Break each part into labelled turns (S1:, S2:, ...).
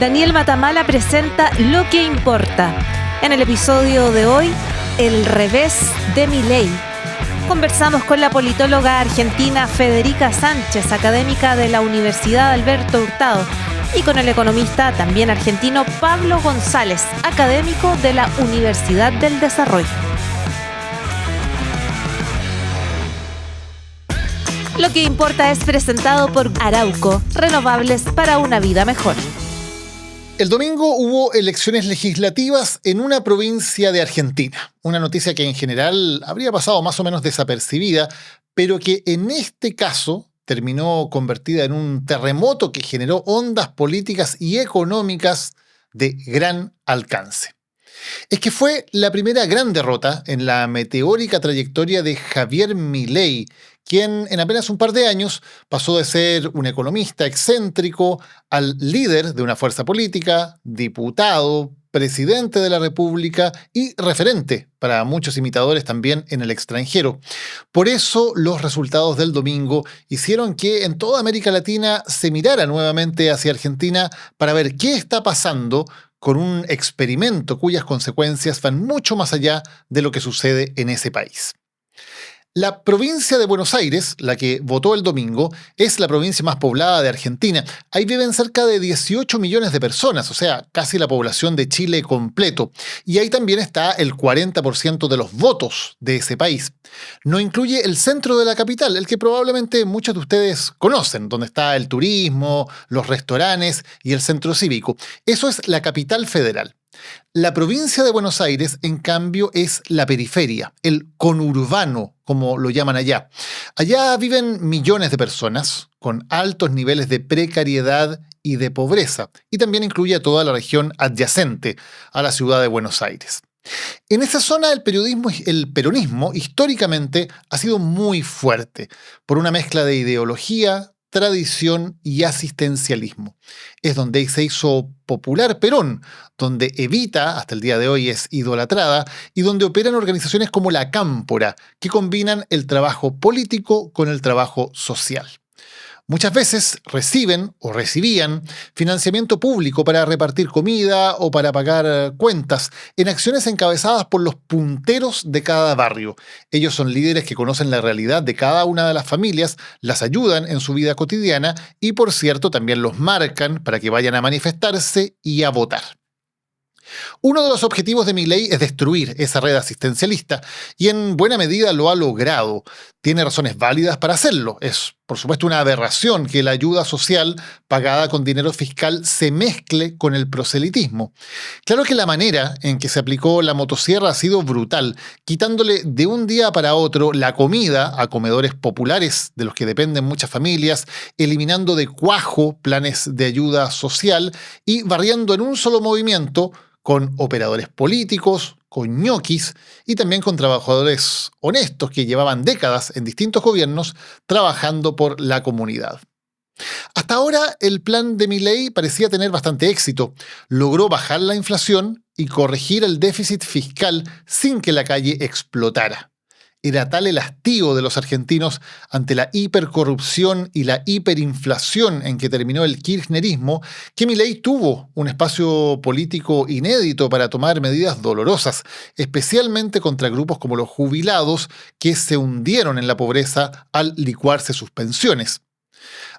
S1: Daniel Matamala presenta Lo que importa. En el episodio de hoy, el revés de Milei. Conversamos con la politóloga argentina Federica Sánchez, académica de la Universidad Alberto Hurtado, y con el economista también argentino Pablo González, académico de la Universidad del Desarrollo. Lo que importa es presentado por Arauco, renovables para una vida mejor.
S2: El domingo hubo elecciones legislativas en una provincia de Argentina. Una noticia que en general habría pasado más o menos desapercibida, pero que en este caso terminó convertida en un terremoto que generó ondas políticas y económicas de gran alcance. Es que fue la primera gran derrota en la meteórica trayectoria de Javier Milei, quien en apenas un par de años pasó de ser un economista excéntrico al líder de una fuerza política, diputado, presidente de la República y referente para muchos imitadores también en el extranjero. Por eso los resultados del domingo hicieron que en toda América Latina se mirara nuevamente hacia Argentina para ver qué está pasando con un experimento cuyas consecuencias van mucho más allá de lo que sucede en ese país. La provincia de Buenos Aires, la que votó el domingo, es la provincia más poblada de Argentina. Ahí viven cerca de 18 millones de personas, o sea, casi la población de Chile completo. Y ahí también está el 40% de los votos de ese país. No incluye el centro de la capital, el que probablemente muchos de ustedes conocen, donde está el turismo, los restaurantes y el centro cívico. Eso es la capital federal. La provincia de Buenos Aires, en cambio, es la periferia, el conurbano, como lo llaman allá. Allá viven millones de personas con altos niveles de precariedad y de pobreza, y también incluye a toda la región adyacente a la ciudad de Buenos Aires. En esa zona el peronismo históricamente ha sido muy fuerte, por una mezcla de ideología, tradición y asistencialismo. Es donde se hizo popular Perón, donde Evita, hasta el día de hoy es idolatrada, y donde operan organizaciones como la Cámpora, que combinan el trabajo político con el trabajo social. Muchas veces reciben o recibían financiamiento público para repartir comida o para pagar cuentas en acciones encabezadas por los punteros de cada barrio. Ellos son líderes que conocen la realidad de cada una de las familias, las ayudan en su vida cotidiana y, por cierto, también los marcan para que vayan a manifestarse y a votar. Uno de los objetivos de Milei es destruir esa red asistencialista y en buena medida lo ha logrado. Tiene razones válidas para hacerlo. Es, por supuesto, una aberración que la ayuda social pagada con dinero fiscal se mezcle con el proselitismo. Claro que la manera en que se aplicó la motosierra ha sido brutal, quitándole de un día para otro la comida a comedores populares de los que dependen muchas familias, eliminando de cuajo planes de ayuda social y barriendo en un solo movimiento con operadores políticos, con ñoquis y también con trabajadores honestos que llevaban décadas en distintos gobiernos trabajando por la comunidad. Hasta ahora el plan de Milei parecía tener bastante éxito. Logró bajar la inflación y corregir el déficit fiscal sin que la calle explotara. Era tal el hastío de los argentinos ante la hipercorrupción y la hiperinflación en que terminó el kirchnerismo que Milei tuvo un espacio político inédito para tomar medidas dolorosas, especialmente contra grupos como los jubilados que se hundieron en la pobreza al licuarse sus pensiones.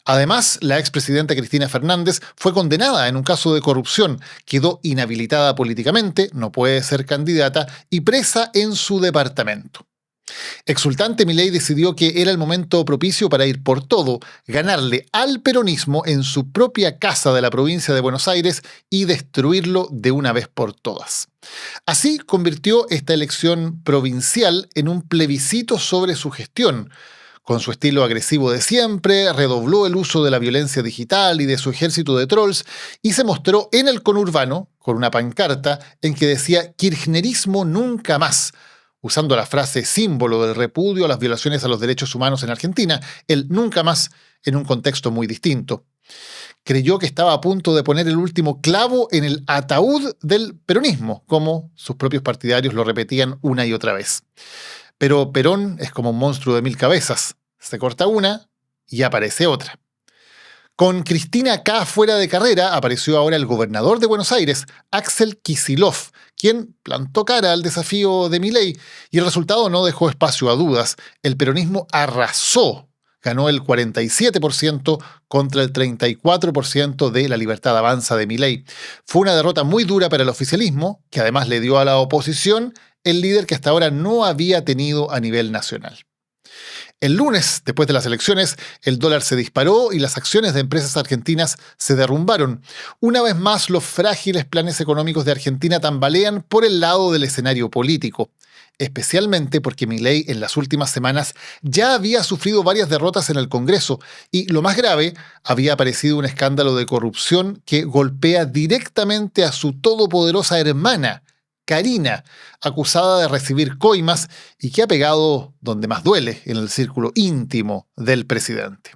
S2: Además, la expresidenta Cristina Fernández fue condenada en un caso de corrupción, quedó inhabilitada políticamente, no puede ser candidata y presa en su departamento. Exultante, Milei decidió que era el momento propicio para ir por todo, ganarle al peronismo en su propia casa de la provincia de Buenos Aires y destruirlo de una vez por todas. Así convirtió esta elección provincial en un plebiscito sobre su gestión. Con su estilo agresivo de siempre, redobló el uso de la violencia digital y de su ejército de trolls y se mostró en el conurbano con una pancarta en que decía «Kirchnerismo nunca más», usando la frase símbolo del repudio a las violaciones a los derechos humanos en Argentina, el nunca más en un contexto muy distinto. Creyó que estaba a punto de poner el último clavo en el ataúd del peronismo, como sus propios partidarios lo repetían una y otra vez. Pero Perón es como un monstruo de 1000 cabezas. Se corta una y aparece otra. Con Cristina K. fuera de carrera, apareció ahora el gobernador de Buenos Aires, Axel Kicillof, quien plantó cara al desafío de Milei, y el resultado no dejó espacio a dudas. El peronismo arrasó, ganó el 47% contra el 34% de La Libertad Avanza de Milei. Fue una derrota muy dura para el oficialismo, que además le dio a la oposición el líder que hasta ahora no había tenido a nivel nacional. El lunes, después de las elecciones, el dólar se disparó y las acciones de empresas argentinas se derrumbaron. Una vez más, los frágiles planes económicos de Argentina tambalean por el lado del escenario político, especialmente porque Milei en las últimas semanas ya había sufrido varias derrotas en el Congreso y, lo más grave, había aparecido un escándalo de corrupción que golpea directamente a su todopoderosa hermana, Karina, acusada de recibir coimas y que ha pegado donde más duele, en el círculo íntimo del presidente.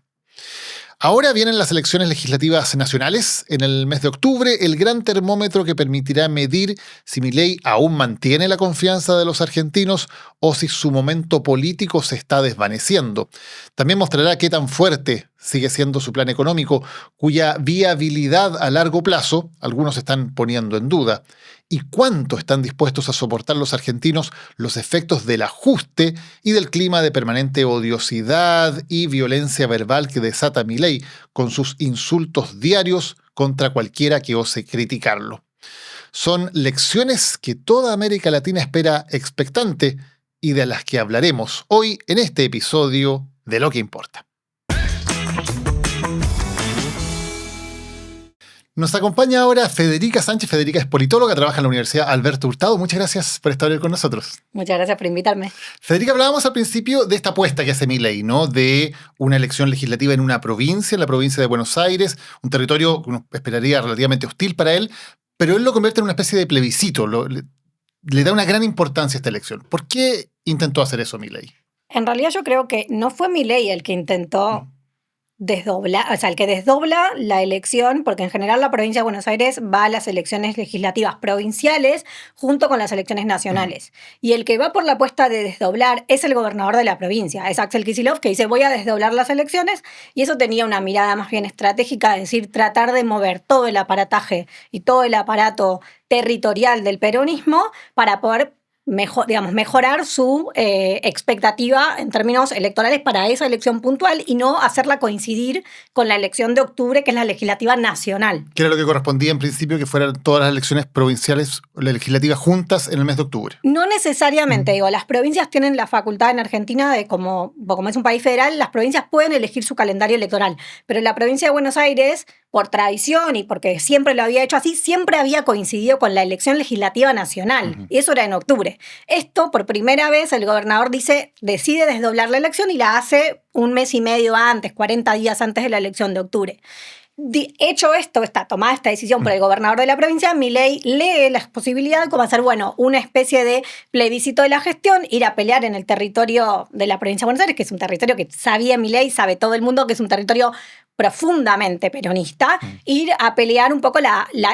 S2: Ahora vienen las elecciones legislativas nacionales en el mes de octubre, el gran termómetro que permitirá medir si Milei aún mantiene la confianza de los argentinos o si su momento político se está desvaneciendo. También mostrará qué tan fuerte sigue siendo su plan económico, cuya viabilidad a largo plazo algunos están poniendo en duda. Y cuánto están dispuestos a soportar los argentinos los efectos del ajuste y del clima de permanente odiosidad y violencia verbal que desata Milei con sus insultos diarios contra cualquiera que ose criticarlo. Son lecciones que toda América Latina espera expectante y de las que hablaremos hoy en este episodio de Lo que Importa. Nos acompaña ahora Federica Sánchez. Federica es politóloga, trabaja en la Universidad Alberto Hurtado. Muchas gracias por estar hoy con nosotros.
S3: Muchas gracias por invitarme.
S2: Federica, hablábamos al principio de esta apuesta que hace Milei, ¿no? De una elección legislativa en una provincia, en la provincia de Buenos Aires, un territorio que uno esperaría relativamente hostil para él, pero él lo convierte en una especie de plebiscito, le da una gran importancia a esta elección. ¿Por qué intentó hacer eso Milei?
S3: En realidad yo creo que no fue Milei el que intentó desdoblar, o sea, el que desdobla la elección, porque en general la provincia de Buenos Aires va a las elecciones legislativas provinciales junto con las elecciones nacionales. Y el que va por la apuesta de desdoblar es el gobernador de la provincia, es Axel Kicillof, que dice voy a desdoblar las elecciones, y eso tenía una mirada más bien estratégica, es decir, tratar de mover todo el aparataje y todo el aparato territorial del peronismo para poder mejorar su expectativa en términos electorales para esa elección puntual y no hacerla coincidir con la elección de octubre, que es la legislativa nacional.
S2: Que era lo que correspondía en principio que fueran todas las elecciones provinciales o legislativas juntas en el mes de octubre.
S3: No necesariamente, digo, las provincias tienen la facultad en Argentina de, como es un país federal, las provincias pueden elegir su calendario electoral, pero la provincia de Buenos Aires, por tradición y porque siempre lo había hecho así, siempre había coincidido con la elección legislativa nacional, y eso era en octubre. Esto, por primera vez, el gobernador decide desdoblar la elección y la hace un mes y medio antes, 40 días antes de la elección de octubre. Hecho esto, tomada esta decisión por el gobernador de la provincia, Milei lee la posibilidad de cómo hacer, una especie de plebiscito de la gestión, ir a pelear en el territorio de la provincia de Buenos Aires, que es un territorio que sabía Milei, sabe todo el mundo que es un territorio profundamente peronista, ir a pelear un poco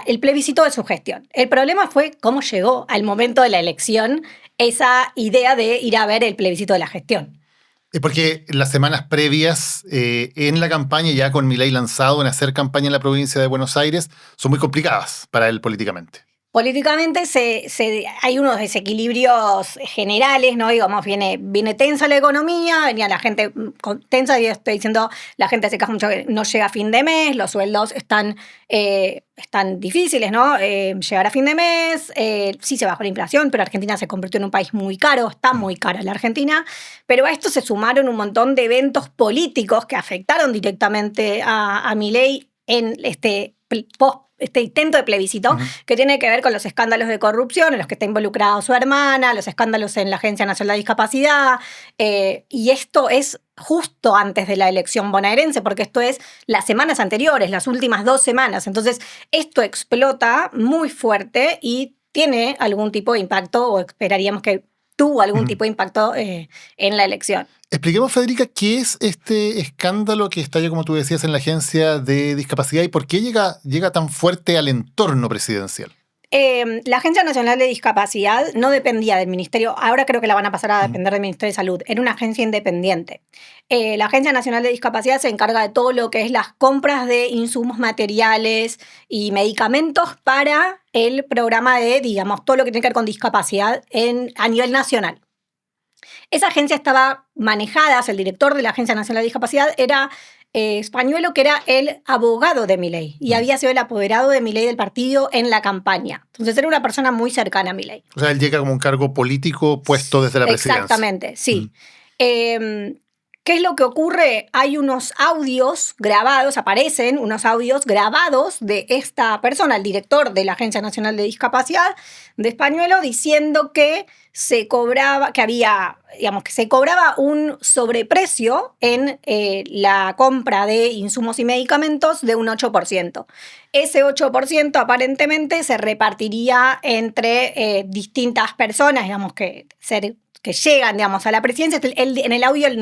S3: el plebiscito de su gestión. El problema fue cómo llegó al momento de la elección esa idea de ir a ver el plebiscito de la gestión.
S2: Es porque las semanas previas en la campaña, ya con Milei lanzado en hacer campaña en la provincia de Buenos Aires, son muy complicadas para él políticamente.
S3: Políticamente hay unos desequilibrios generales, ¿no? Digamos, viene tensa la economía, venía la gente tensa, y estoy diciendo, la gente se queja mucho que no llega a fin de mes, los sueldos están difíciles, ¿no? Llegar a fin de mes, sí se bajó la inflación, pero Argentina se convirtió en un país muy caro, está muy cara la Argentina, pero a esto se sumaron un montón de eventos políticos que afectaron directamente a Milei en este intento de plebiscito, que tiene que ver con los escándalos de corrupción en los que está involucrada su hermana, los escándalos en la Agencia Nacional de Discapacidad, y esto es justo antes de la elección bonaerense, porque esto es las semanas anteriores, las últimas 2 semanas. Entonces, esto explota muy fuerte y tiene algún tipo de impacto, o esperaríamos que tuvo algún tipo de impacto en la elección.
S2: Expliquemos, Federica, qué es este escándalo que estalla, como tú decías, en la Agencia de Discapacidad y por qué llega tan fuerte al entorno presidencial.
S3: La Agencia Nacional de Discapacidad no dependía del Ministerio, ahora creo que la van a pasar a depender del Ministerio de Salud, era una agencia independiente. La Agencia Nacional de Discapacidad se encarga de todo lo que es las compras de insumos materiales y medicamentos para el programa de, digamos, todo lo que tiene que ver con discapacidad a nivel nacional. Esa agencia estaba manejada, o sea, el director de la Agencia Nacional de Discapacidad era Spañuelo, que era el abogado de Milei y había sido el apoderado de Milei del partido en la campaña. Entonces era una persona muy cercana a Milei.
S2: O sea, él llega como un cargo político puesto desde la presidencia.
S3: Exactamente, sí. ¿Qué es lo que ocurre? Hay unos audios grabados, aparecen unos audios grabados de esta persona, el director de la Agencia Nacional de Discapacidad de Spañuelo, diciendo que se cobraba, que se cobraba un sobreprecio en la compra de insumos y medicamentos de un 8%. Ese 8% aparentemente se repartiría entre distintas personas, digamos, que llegan, digamos, a la presidencia. En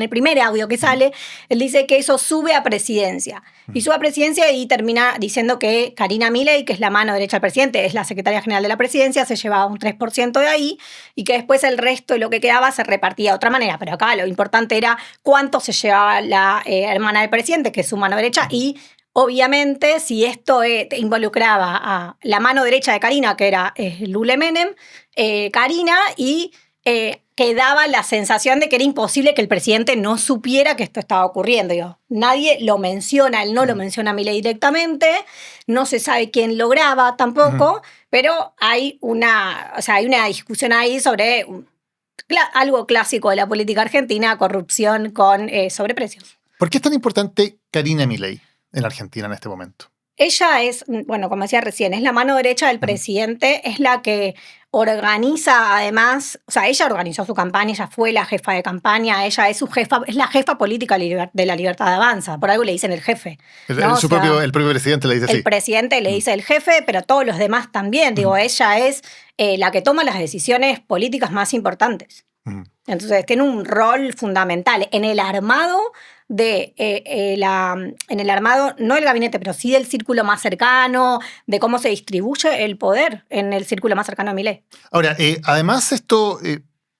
S3: el primer audio que sale, él dice que eso sube a presidencia. Y sube a presidencia y termina diciendo que Karina Milei, que es la mano derecha del presidente, es la secretaria general de la presidencia, se llevaba un 3% de ahí y que después el resto de lo que quedaba se repartía de otra manera. Pero acá lo importante era cuánto se llevaba la hermana del presidente, que es su mano derecha, y obviamente, si esto involucraba a la mano derecha de Karina, que era Lule Menem, Karina, y que daba la sensación de que era imposible que el presidente no supiera que esto estaba ocurriendo. Nadie lo menciona, él no lo menciona a Milei directamente, no se sabe quién lo graba tampoco, pero hay una discusión ahí sobre algo clásico de la política argentina, corrupción con sobreprecios.
S2: ¿Por qué es tan importante Karina Milei en Argentina en este momento?
S3: Ella es, bueno, como decía recién, es la mano derecha del presidente, es la que organiza además, o sea, ella organizó su campaña, ella fue la jefa de campaña, ella es su jefa, es la jefa política de la Libertad Avanza, por algo le dicen el jefe.
S2: El propio presidente le dice así.
S3: El presidente le dice el jefe, pero todos los demás también. Digo, ella es la que toma las decisiones políticas más importantes. Entonces tiene un rol fundamental en el armado en el armado, no del gabinete, pero sí del círculo más cercano, de cómo se distribuye el poder en el círculo más cercano a Milei.
S2: Ahora, además esto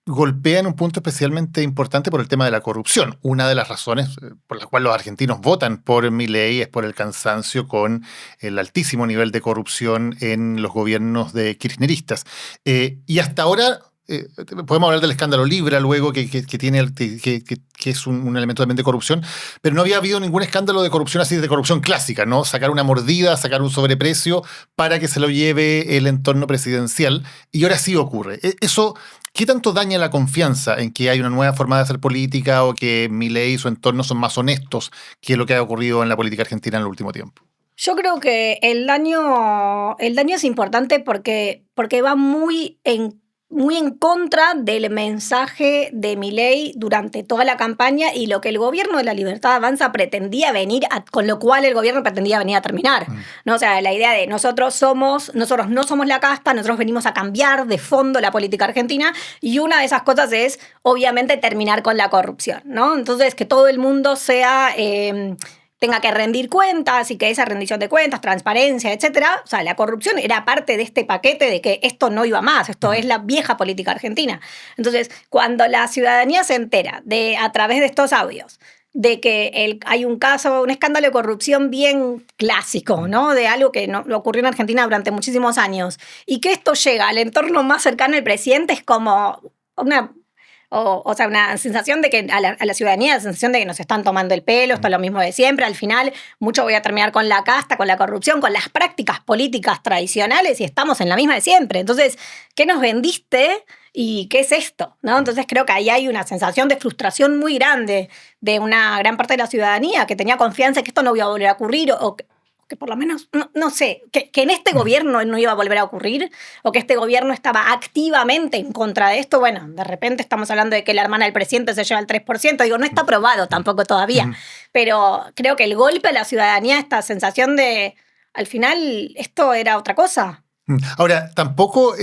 S2: golpea en un punto especialmente importante por el tema de la corrupción. Una de las razones por las cuales los argentinos votan por Milei es por el cansancio con el altísimo nivel de corrupción en los gobiernos de kirchneristas. Y hasta ahora podemos hablar del escándalo Libra luego, que es un elemento también de corrupción, pero no había habido ningún escándalo de corrupción así, de corrupción clásica, ¿no? Sacar una mordida, sacar un sobreprecio para que se lo lleve el entorno presidencial, y ahora sí ocurre. Eso, ¿qué tanto daña la confianza en que hay una nueva forma de hacer política o que Milei y su entorno son más honestos que lo que ha ocurrido en la política argentina en el último tiempo?
S3: Yo creo que el daño es importante porque va muy en contra del mensaje de Milei durante toda la campaña y lo que el gobierno de la Libertad Avanza pretendía con lo cual el gobierno pretendía venir a terminar. ¿No? O sea, la idea de nosotros no somos la casta, nosotros venimos a cambiar de fondo la política argentina, y una de esas cosas es, obviamente, terminar con la corrupción, ¿no? Entonces, que todo el mundo tenga que rendir cuentas y que esa rendición de cuentas, transparencia, etcétera, o sea, la corrupción era parte de este paquete de que esto no iba más, esto es la vieja política argentina. Entonces, cuando la ciudadanía se entera a través de estos audios de que hay un escándalo de corrupción bien clásico, ¿no? De algo que no ocurrió en Argentina durante muchísimos años, y que esto llega al entorno más cercano al presidente, es como una sensación de que a la ciudadanía, la sensación de que nos están tomando el pelo, esto es lo mismo de siempre, al final mucho voy a terminar con la casta, con la corrupción, con las prácticas políticas tradicionales, y estamos en la misma de siempre. Entonces, ¿qué nos vendiste y qué es esto? ¿No? Entonces creo que ahí hay una sensación de frustración muy grande de una gran parte de la ciudadanía que tenía confianza en que esto no iba a volver a ocurrir, o que por lo menos, no sé, que en este gobierno no iba a volver a ocurrir, o que este gobierno estaba activamente en contra de esto. Bueno, de repente estamos hablando de que la hermana del presidente se lleva el 3%, digo, no está aprobado tampoco todavía, pero creo que el golpe a la ciudadanía, esta sensación de, al final, esto era otra cosa.
S2: Ahora, tampoco,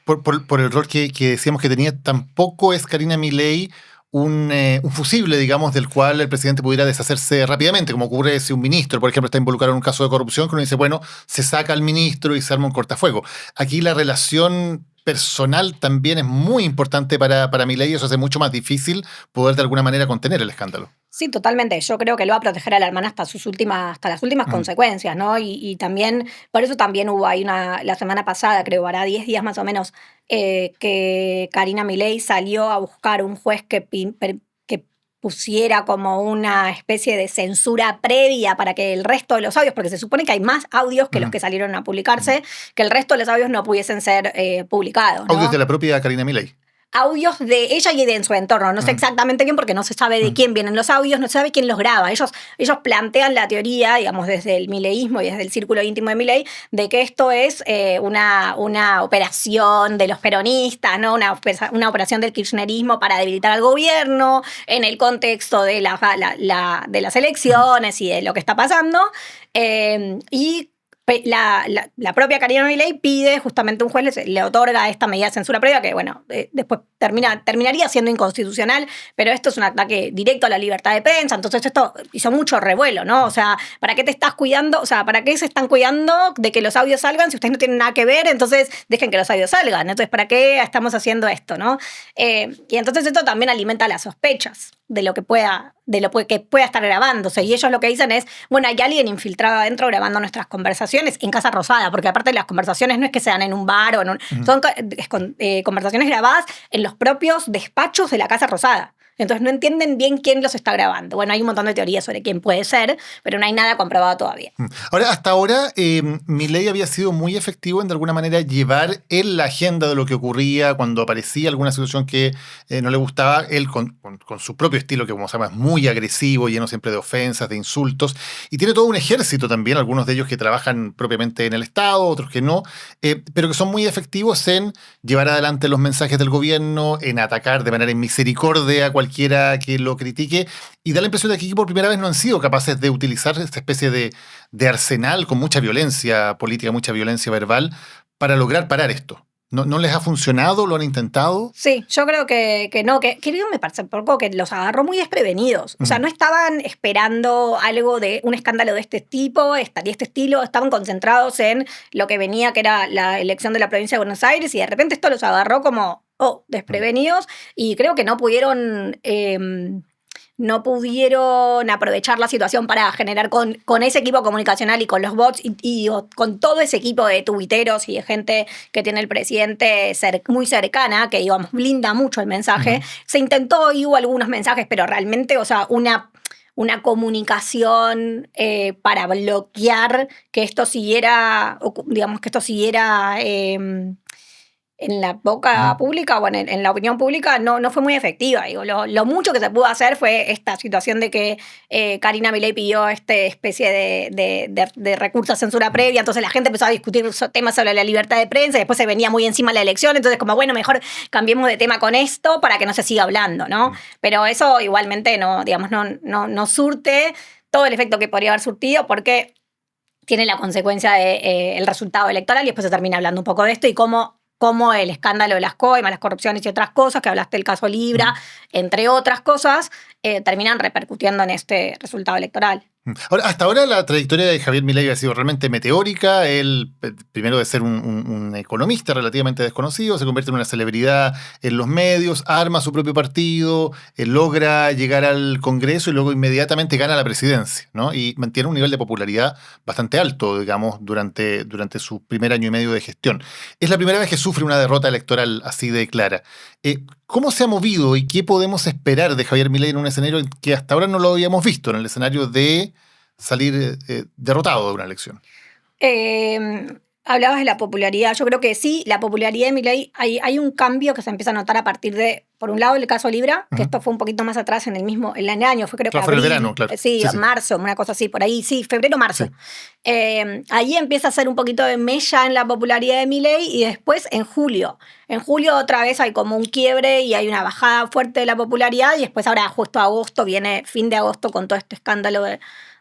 S2: por el rol que decíamos que tenía, tampoco es Karina Milei un fusible, digamos, del cual el presidente pudiera deshacerse rápidamente, como ocurre si un ministro, por ejemplo, está involucrado en un caso de corrupción, que uno dice, bueno, se saca al ministro y se arma un cortafuego. Aquí la relación personal también es muy importante para Milei, eso hace mucho más difícil poder de alguna manera contener el escándalo.
S3: Sí, totalmente. Yo creo que lo va a proteger a la hermana hasta las últimas consecuencias, ¿no? Y también, por eso también hubo ahí la semana pasada, creo, hará 10 días más o menos, que Karina Milei salió a buscar un juez que pusiera como una especie de censura previa para que el resto de los audios, porque se supone que hay más audios que los que salieron a publicarse, que el resto de los audios no pudiesen ser publicados, ¿no?
S2: Audios de la propia Karina Milei.
S3: Audios de ella y de su entorno. No sé exactamente quién, porque no se sabe de quién vienen los audios, no se sabe quién los graba. Ellos plantean la teoría, digamos, desde el mileísmo y desde el círculo íntimo de Milei, de que esto es una operación de los peronistas, ¿no? Una operación del kirchnerismo para debilitar al gobierno en el contexto de las elecciones y de lo que está pasando. Y la propia Karina Milei pide, justamente un juez le otorga esta medida de censura previa que, bueno, después terminaría siendo inconstitucional, pero esto es un ataque directo a la libertad de prensa, entonces esto hizo mucho revuelo, ¿no? O sea, ¿para qué te estás cuidando? O sea, ¿para qué se están cuidando de que los audios salgan si ustedes no tienen nada que ver? Entonces dejen que los audios salgan. Entonces, ¿para qué estamos haciendo esto, no? Y entonces esto también alimenta las sospechas de lo que pueda estar grabándose. Y ellos lo que dicen es, bueno, hay alguien infiltrado adentro grabando nuestras conversaciones en Casa Rosada, porque aparte las conversaciones no es que sean en un bar o son conversaciones grabadas en los propios despachos de la Casa Rosada. Entonces no entienden bien quién los está grabando. Bueno, hay un montón de teorías sobre quién puede ser, pero no hay nada comprobado todavía.
S2: Ahora, hasta ahora, Milei había sido muy efectivo en de alguna manera llevar en la agenda de lo que ocurría cuando aparecía alguna situación que no le gustaba, él con su propio estilo, que como se llama es muy agresivo, lleno siempre de ofensas, de insultos, y tiene todo un ejército también, algunos de ellos que trabajan propiamente en el Estado, otros que no, pero que son muy efectivos en llevar adelante los mensajes del gobierno, en atacar de manera misericordia a cualquiera que lo critique, y da la impresión de que aquí por primera vez no han sido capaces de utilizar esta especie de arsenal con mucha violencia política, mucha violencia verbal, para lograr parar esto. ¿No les ha funcionado? ¿Lo han intentado?
S3: Sí, yo creo que no, que me parece poco que los agarró muy desprevenidos. O sea, no estaban esperando algo de un escándalo de este tipo, y este estilo, estaban concentrados en lo que venía, que era la elección de la provincia de Buenos Aires, y de repente esto los agarró como desprevenidos, y creo que no pudieron aprovechar la situación para generar con ese equipo comunicacional y con los bots y con todo ese equipo de tuiteros y de gente que tiene el presidente muy cercana, que digamos blinda mucho el mensaje. Se intentó y hubo algunos mensajes, pero realmente, o sea, una comunicación para bloquear que esto siguiera, digamos, que esto siguiera en la boca pública o en la opinión pública no fue muy efectiva. Digo, lo mucho que se pudo hacer fue esta situación de que Karina Milei pidió especie de recurso a censura previa, entonces la gente empezó a discutir temas sobre la libertad de prensa y después se venía muy encima la elección, entonces como bueno, mejor cambiemos de tema con esto para que no se siga hablando, ¿no? Pero eso igualmente no surte todo el efecto que podría haber surtido, porque tiene la consecuencia del resultado electoral, y después se termina hablando un poco de esto y cómo el escándalo de las coimas, las corrupciones y otras cosas, que hablaste del caso Libra, entre otras cosas, terminan repercutiendo en este resultado electoral.
S2: Ahora, hasta ahora la trayectoria de Javier Milei ha sido realmente meteórica. Él, primero de ser un economista relativamente desconocido, se convierte en una celebridad en los medios, arma su propio partido, logra llegar al Congreso y luego inmediatamente gana la presidencia, ¿no? Y mantiene un nivel de popularidad bastante alto, digamos, durante su primer año y medio de gestión. Es la primera vez que sufre una derrota electoral así de clara. ¿Cómo se ha movido y qué podemos esperar de Javier Milei en un escenario que hasta ahora no lo habíamos visto, en el escenario de salir derrotado de una elección?
S3: Hablabas de la popularidad. Yo creo que sí, la popularidad de Milei, hay un cambio que se empieza a notar a partir de, por un lado, el caso Libra, que esto fue un poquito más atrás en el año, fue creo que
S2: fue
S3: abril,
S2: el verano, claro.
S3: Sí, marzo, una cosa así, por ahí, sí, febrero, marzo. Sí. Ahí empieza a ser un poquito de mella en la popularidad de Milei, y después en julio. En julio otra vez hay como un quiebre y hay una bajada fuerte de la popularidad, y después ahora justo agosto, viene fin de agosto con todo este escándalo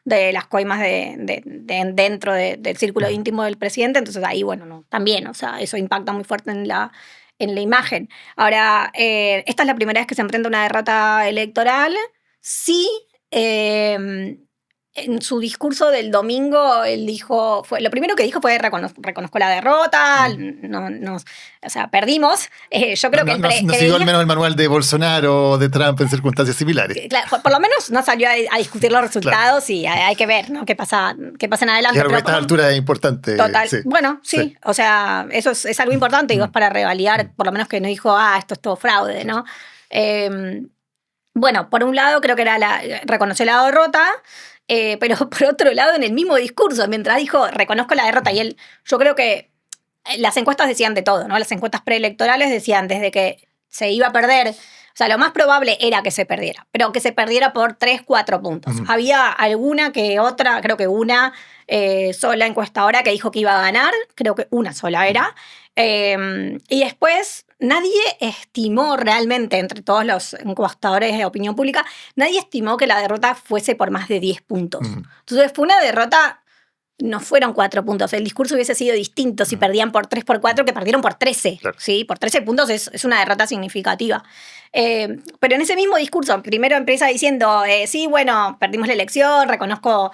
S3: de las coimas dentro del círculo íntimo del presidente. Entonces ahí, bueno, también, o sea, eso impacta muy fuerte en la en la imagen. Ahora, esta es la primera vez que se enfrenta a una derrota electoral. Sí, en su discurso del domingo, él dijo, lo primero que dijo fue reconozco la derrota, o sea, perdimos. Yo creo
S2: No siguió al menos el manual de Bolsonaro o de Trump en circunstancias similares.
S3: Claro, por lo menos no salió a discutir los resultados, claro. Y hay que ver, ¿no? qué pasa en adelante.
S2: Claro, a esta altura es importante.
S3: Total. Sí. Bueno, sí. O sea, eso es algo importante, digo, es para revalidar, por lo menos que no dijo, esto es todo fraude, ¿no? Bueno, por un lado creo que reconoció la derrota, pero por otro lado, en el mismo discurso, mientras dijo, reconozco la derrota, y yo creo que las encuestas decían de todo, ¿no? Las encuestas preelectorales decían desde que se iba a perder, o sea, lo más probable era que se perdiera, pero que se perdiera por 3, 4 puntos. Había alguna que otra, creo que una sola encuestadora que dijo que iba a ganar, creo que una sola era, y después nadie estimó realmente, entre todos los encuestadores de opinión pública, nadie estimó que la derrota fuese por más de 10 puntos. Entonces fue una derrota, no fueron 4 puntos. El discurso hubiese sido distinto si perdían por 3, por 4, que perdieron por 13. Claro. ¿Sí? Por 13 puntos es una derrota significativa. Pero en ese mismo discurso, primero empieza diciendo, sí, bueno, perdimos la elección, reconozco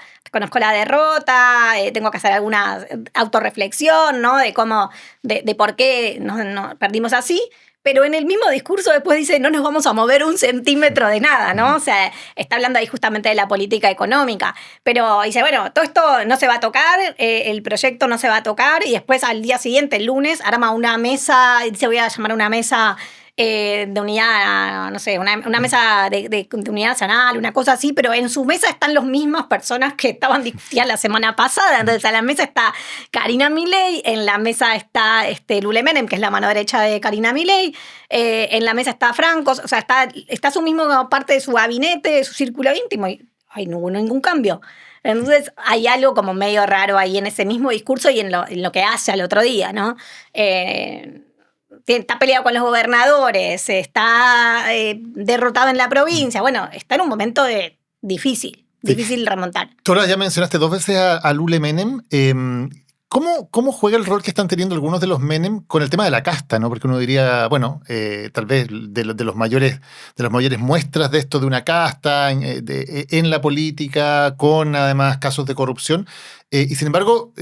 S3: la derrota, tengo que hacer alguna autorreflexión, ¿no? De por qué no perdimos así. Pero en el mismo discurso después dice, no nos vamos a mover un centímetro de nada, ¿no? O sea, está hablando ahí justamente de la política económica. Pero dice, bueno, todo esto no se va a tocar, el proyecto no se va a tocar, y después al día siguiente, el lunes, arma una mesa, dice, voy a llamar una mesa de unidad, no sé, una mesa de unidad nacional, una cosa así, pero en su mesa están las mismas personas que estaban discutidas la semana pasada. Entonces, en la mesa está Karina Milei, en la mesa está Lule Menem, que es la mano derecha de Karina Milei, en la mesa está Franco, o sea, está su mismo parte de su gabinete, de su círculo íntimo, y no hubo ningún cambio. Entonces, hay algo como medio raro ahí en ese mismo discurso y en lo que hace al otro día, ¿no? Está peleado con los gobernadores, está derrotado en la provincia. Bueno, está en un momento difícil remontar.
S2: Tú ahora ya mencionaste 2 veces a Lule Menem. ¿Cómo juega el rol que están teniendo algunos de los Menem con el tema de la casta, ¿no? Porque uno diría, bueno, tal vez de las mayores muestras de esto de una casta en la política, con además casos de corrupción. Y sin embargo,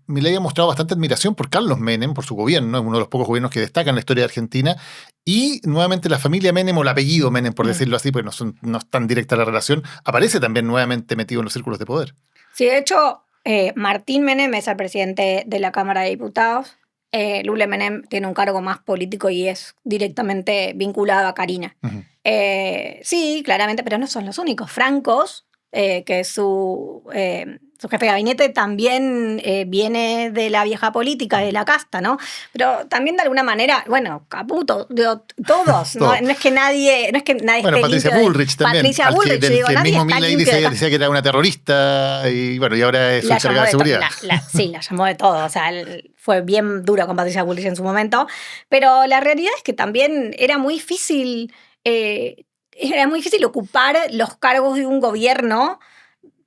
S2: Milei ha mostrado bastante admiración por Carlos Menem, por su gobierno, es uno de los pocos gobiernos que destacan en la historia de Argentina. Y nuevamente la familia Menem, o el apellido Menem, por decirlo así, porque no es tan directa la relación, aparece también nuevamente metido en los círculos de poder.
S3: Sí, de hecho, Martín Menem es el presidente de la Cámara de Diputados. Lule Menem tiene un cargo más político y es directamente vinculado a Karina. Uh-huh. Sí, claramente, pero no son los únicos. Francos, que es su jefe de gabinete, también viene de la vieja política, de la casta, ¿no? Pero también de alguna manera, bueno, Caputo, todos, ¿no? No es que nadie
S2: bueno, Patricia Bullrich también.
S3: Patricia Bullrich,
S2: digo, el mismo Milei decía que era una terrorista y bueno, y ahora es su encargada de seguridad.
S3: Sí, la llamó de todo, o sea, fue bien duro con Patricia Bullrich en su momento, pero la realidad es que también era muy difícil ocupar los cargos de un gobierno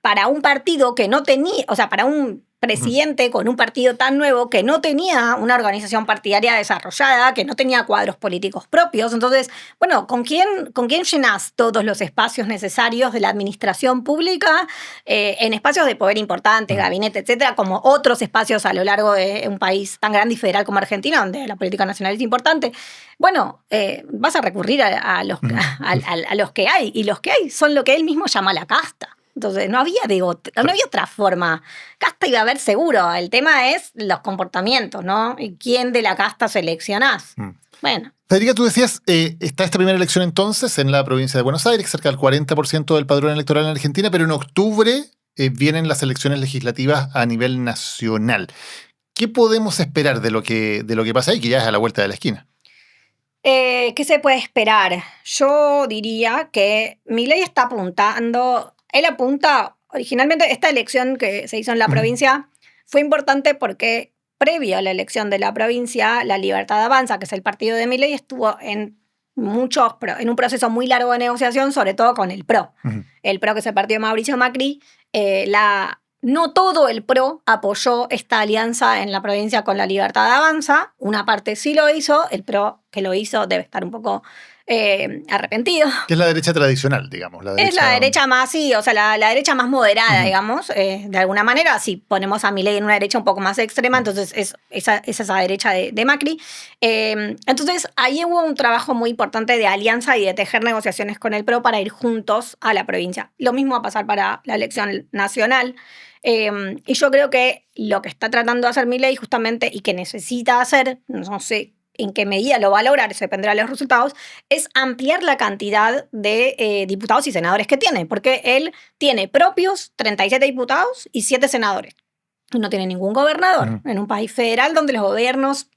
S3: para un partido que no tenía, o sea, para un presidente con un partido tan nuevo que no tenía una organización partidaria desarrollada, que no tenía cuadros políticos propios. Entonces, bueno, ¿con quién llenás todos los espacios necesarios de la administración pública en espacios de poder importantes, gabinete, etcétera, como otros espacios a lo largo de un país tan grande y federal como Argentina, donde la política nacional es importante? Bueno, vas a recurrir a los que hay, y los que hay son lo que él mismo llama la casta. Entonces, no había otra forma. Casta iba a haber seguro. El tema es los comportamientos, ¿no? Y quién de la casta seleccionás. Bueno.
S2: Federica, tú decías, está esta primera elección entonces en la provincia de Buenos Aires, cerca del 40% del padrón electoral en Argentina, pero en octubre vienen las elecciones legislativas a nivel nacional. ¿Qué podemos esperar de lo que pasa ahí, que ya es a la vuelta de la esquina?
S3: ¿Qué se puede esperar? Yo diría que Milei está apuntando. Él apunta, originalmente esta elección que se hizo en la provincia fue importante porque previo a la elección de la provincia, la Libertad Avanza, que es el partido de Milei, estuvo en un proceso muy largo de negociación, sobre todo con el PRO. Uh-huh. El PRO, que es el partido de Mauricio Macri, no todo el PRO apoyó esta alianza en la provincia con la Libertad Avanza, una parte sí lo hizo, el PRO que lo hizo debe estar un poco arrepentido.
S2: Que es la derecha tradicional, digamos.
S3: Es la derecha más, sí, o sea, la derecha más moderada, digamos, de alguna manera. Si ponemos a Milei en una derecha un poco más extrema, entonces es esa derecha de Macri. Entonces, ahí hubo un trabajo muy importante de alianza y de tejer negociaciones con el PRO para ir juntos a la provincia. Lo mismo va a pasar para la elección nacional. Y yo creo que lo que está tratando de hacer Milei justamente y que necesita hacer, no sé en qué medida lo va a lograr, eso dependerá de los resultados, es ampliar la cantidad de diputados y senadores que tiene, porque él tiene propios 37 diputados y 7 senadores. Y no tiene ningún gobernador en un país federal donde los gobiernos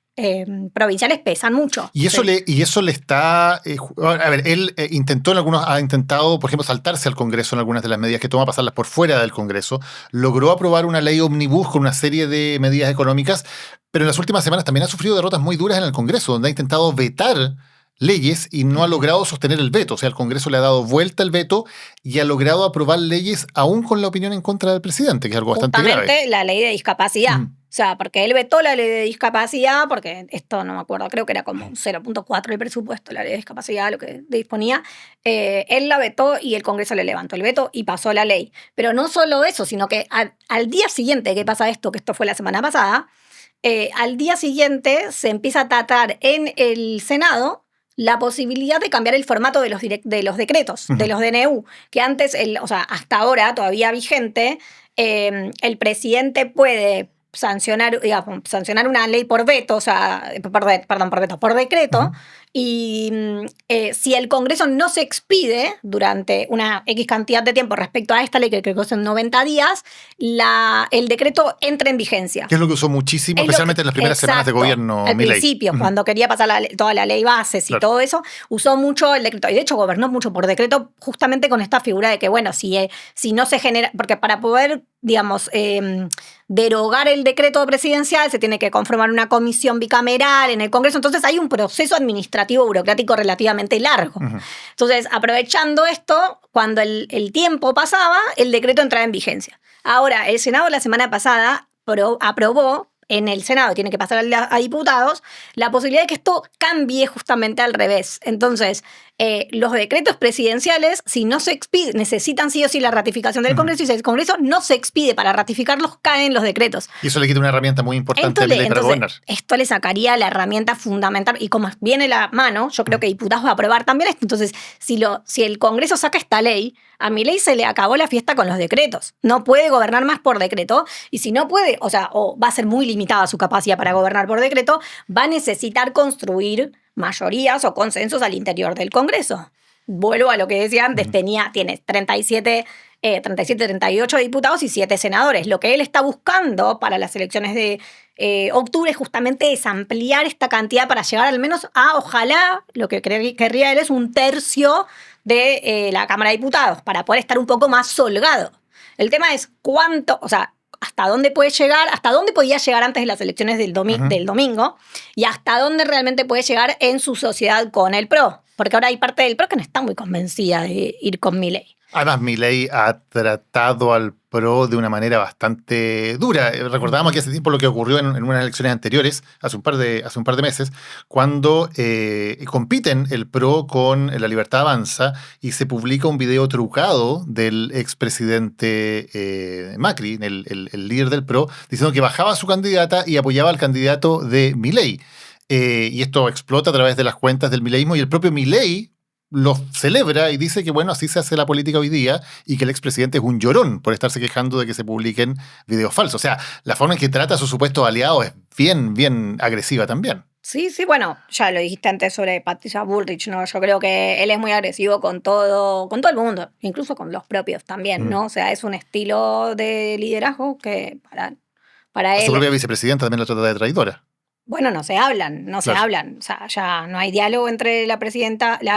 S3: provinciales pesan mucho.
S2: Y eso, le está... a ver, él ha intentado, por ejemplo, saltarse al Congreso en algunas de las medidas que toma, pasarlas por fuera del Congreso. Logró aprobar una ley omnibus con una serie de medidas económicas, pero en las últimas semanas también ha sufrido derrotas muy duras en el Congreso, donde ha intentado vetar leyes y no ha logrado sostener el veto. O sea, el Congreso le ha dado vuelta el veto y ha logrado aprobar leyes aún con la opinión en contra del presidente, que es algo bastante grave.
S3: Justamente la ley de discapacidad. O sea, porque él vetó la ley de discapacidad, porque esto no me acuerdo, creo que era como 0.4 el presupuesto, la ley de discapacidad, lo que disponía. Él la vetó y el Congreso le levantó el veto y pasó la ley. Pero no solo eso, sino que al día siguiente que pasa esto, que esto fue la semana pasada, al día siguiente se empieza a tratar en el Senado la posibilidad de cambiar el formato de los decretos, de los DNU, que antes, o sea, hasta ahora todavía vigente, el presidente puede sancionar una ley por veto, o sea, por decreto, y si el Congreso no se expide durante una X cantidad de tiempo respecto a esta ley, que creo que son 90 días, el decreto entra en vigencia.
S2: Que es lo que usó muchísimo, especialmente en las primeras semanas de gobierno
S3: al
S2: Milei.
S3: principio, cuando quería pasar toda la ley bases y todo eso, usó mucho el decreto. Y de hecho gobernó mucho por decreto, justamente con esta figura de que, bueno, si no se genera... Porque para poder, digamos, derogar el decreto presidencial se tiene que conformar una comisión bicameral en el Congreso. Entonces hay un proceso administrativo burocrático relativamente largo. Entonces, aprovechando esto, cuando el tiempo pasaba, el decreto entraba en vigencia. Ahora, el Senado la semana pasada aprobó, en el Senado tiene que pasar a diputados, la posibilidad de que esto cambie justamente al revés. Entonces, los decretos presidenciales, si no se expiden, necesitan sí o sí la ratificación del Congreso, y si el Congreso no se expide para ratificarlos, caen los decretos.
S2: Y eso le quita una herramienta muy importante a Milei para gobernar.
S3: Esto le sacaría la herramienta fundamental, y como viene la mano, yo creo que diputados va a aprobar también esto. Entonces, si el Congreso saca esta ley, a Milei se le acabó la fiesta con los decretos. No puede gobernar más por decreto, y si no puede, o va a ser muy limitada su capacidad para gobernar por decreto, va a necesitar construir mayorías o consensos al interior del Congreso. Vuelvo a lo que decía antes, tiene 38 diputados y 7 senadores. Lo que él está buscando para las elecciones de octubre justamente es ampliar esta cantidad para llegar al menos a, ojalá, lo que querría él es un tercio de la Cámara de Diputados, para poder estar un poco más holgado. El tema es cuánto, o sea, hasta dónde puede llegar, hasta dónde podía llegar antes de las elecciones del domingo, y hasta dónde realmente puede llegar en su sociedad con el PRO. Porque ahora hay parte del PRO que no está muy convencida de ir con Milei.
S2: Además, Milei ha tratado al PRO de una manera bastante dura. Recordábamos que hace tiempo lo que ocurrió en unas elecciones anteriores, hace un par de meses, cuando compiten el PRO con La Libertad Avanza y se publica un video trucado del expresidente Macri, el líder del PRO, diciendo que bajaba a su candidata y apoyaba al candidato de Milei. Y esto explota a través de las cuentas del mileísmo, y el propio Milei lo celebra y dice que, bueno, así se hace la política hoy día, y que el expresidente es un llorón por estarse quejando de que se publiquen videos falsos. O sea, la forma en que trata a sus supuestos aliados es bien, bien agresiva también.
S3: Sí, bueno, ya lo dijiste antes sobre Patricia Bullrich, ¿no? Yo creo que él es muy agresivo con todo el mundo, incluso con los propios también, ¿no? O sea, es un estilo de liderazgo que para él...
S2: Su propia vicepresidenta también la trata de traidora.
S3: Bueno, no se hablan. O sea, ya no hay diálogo entre la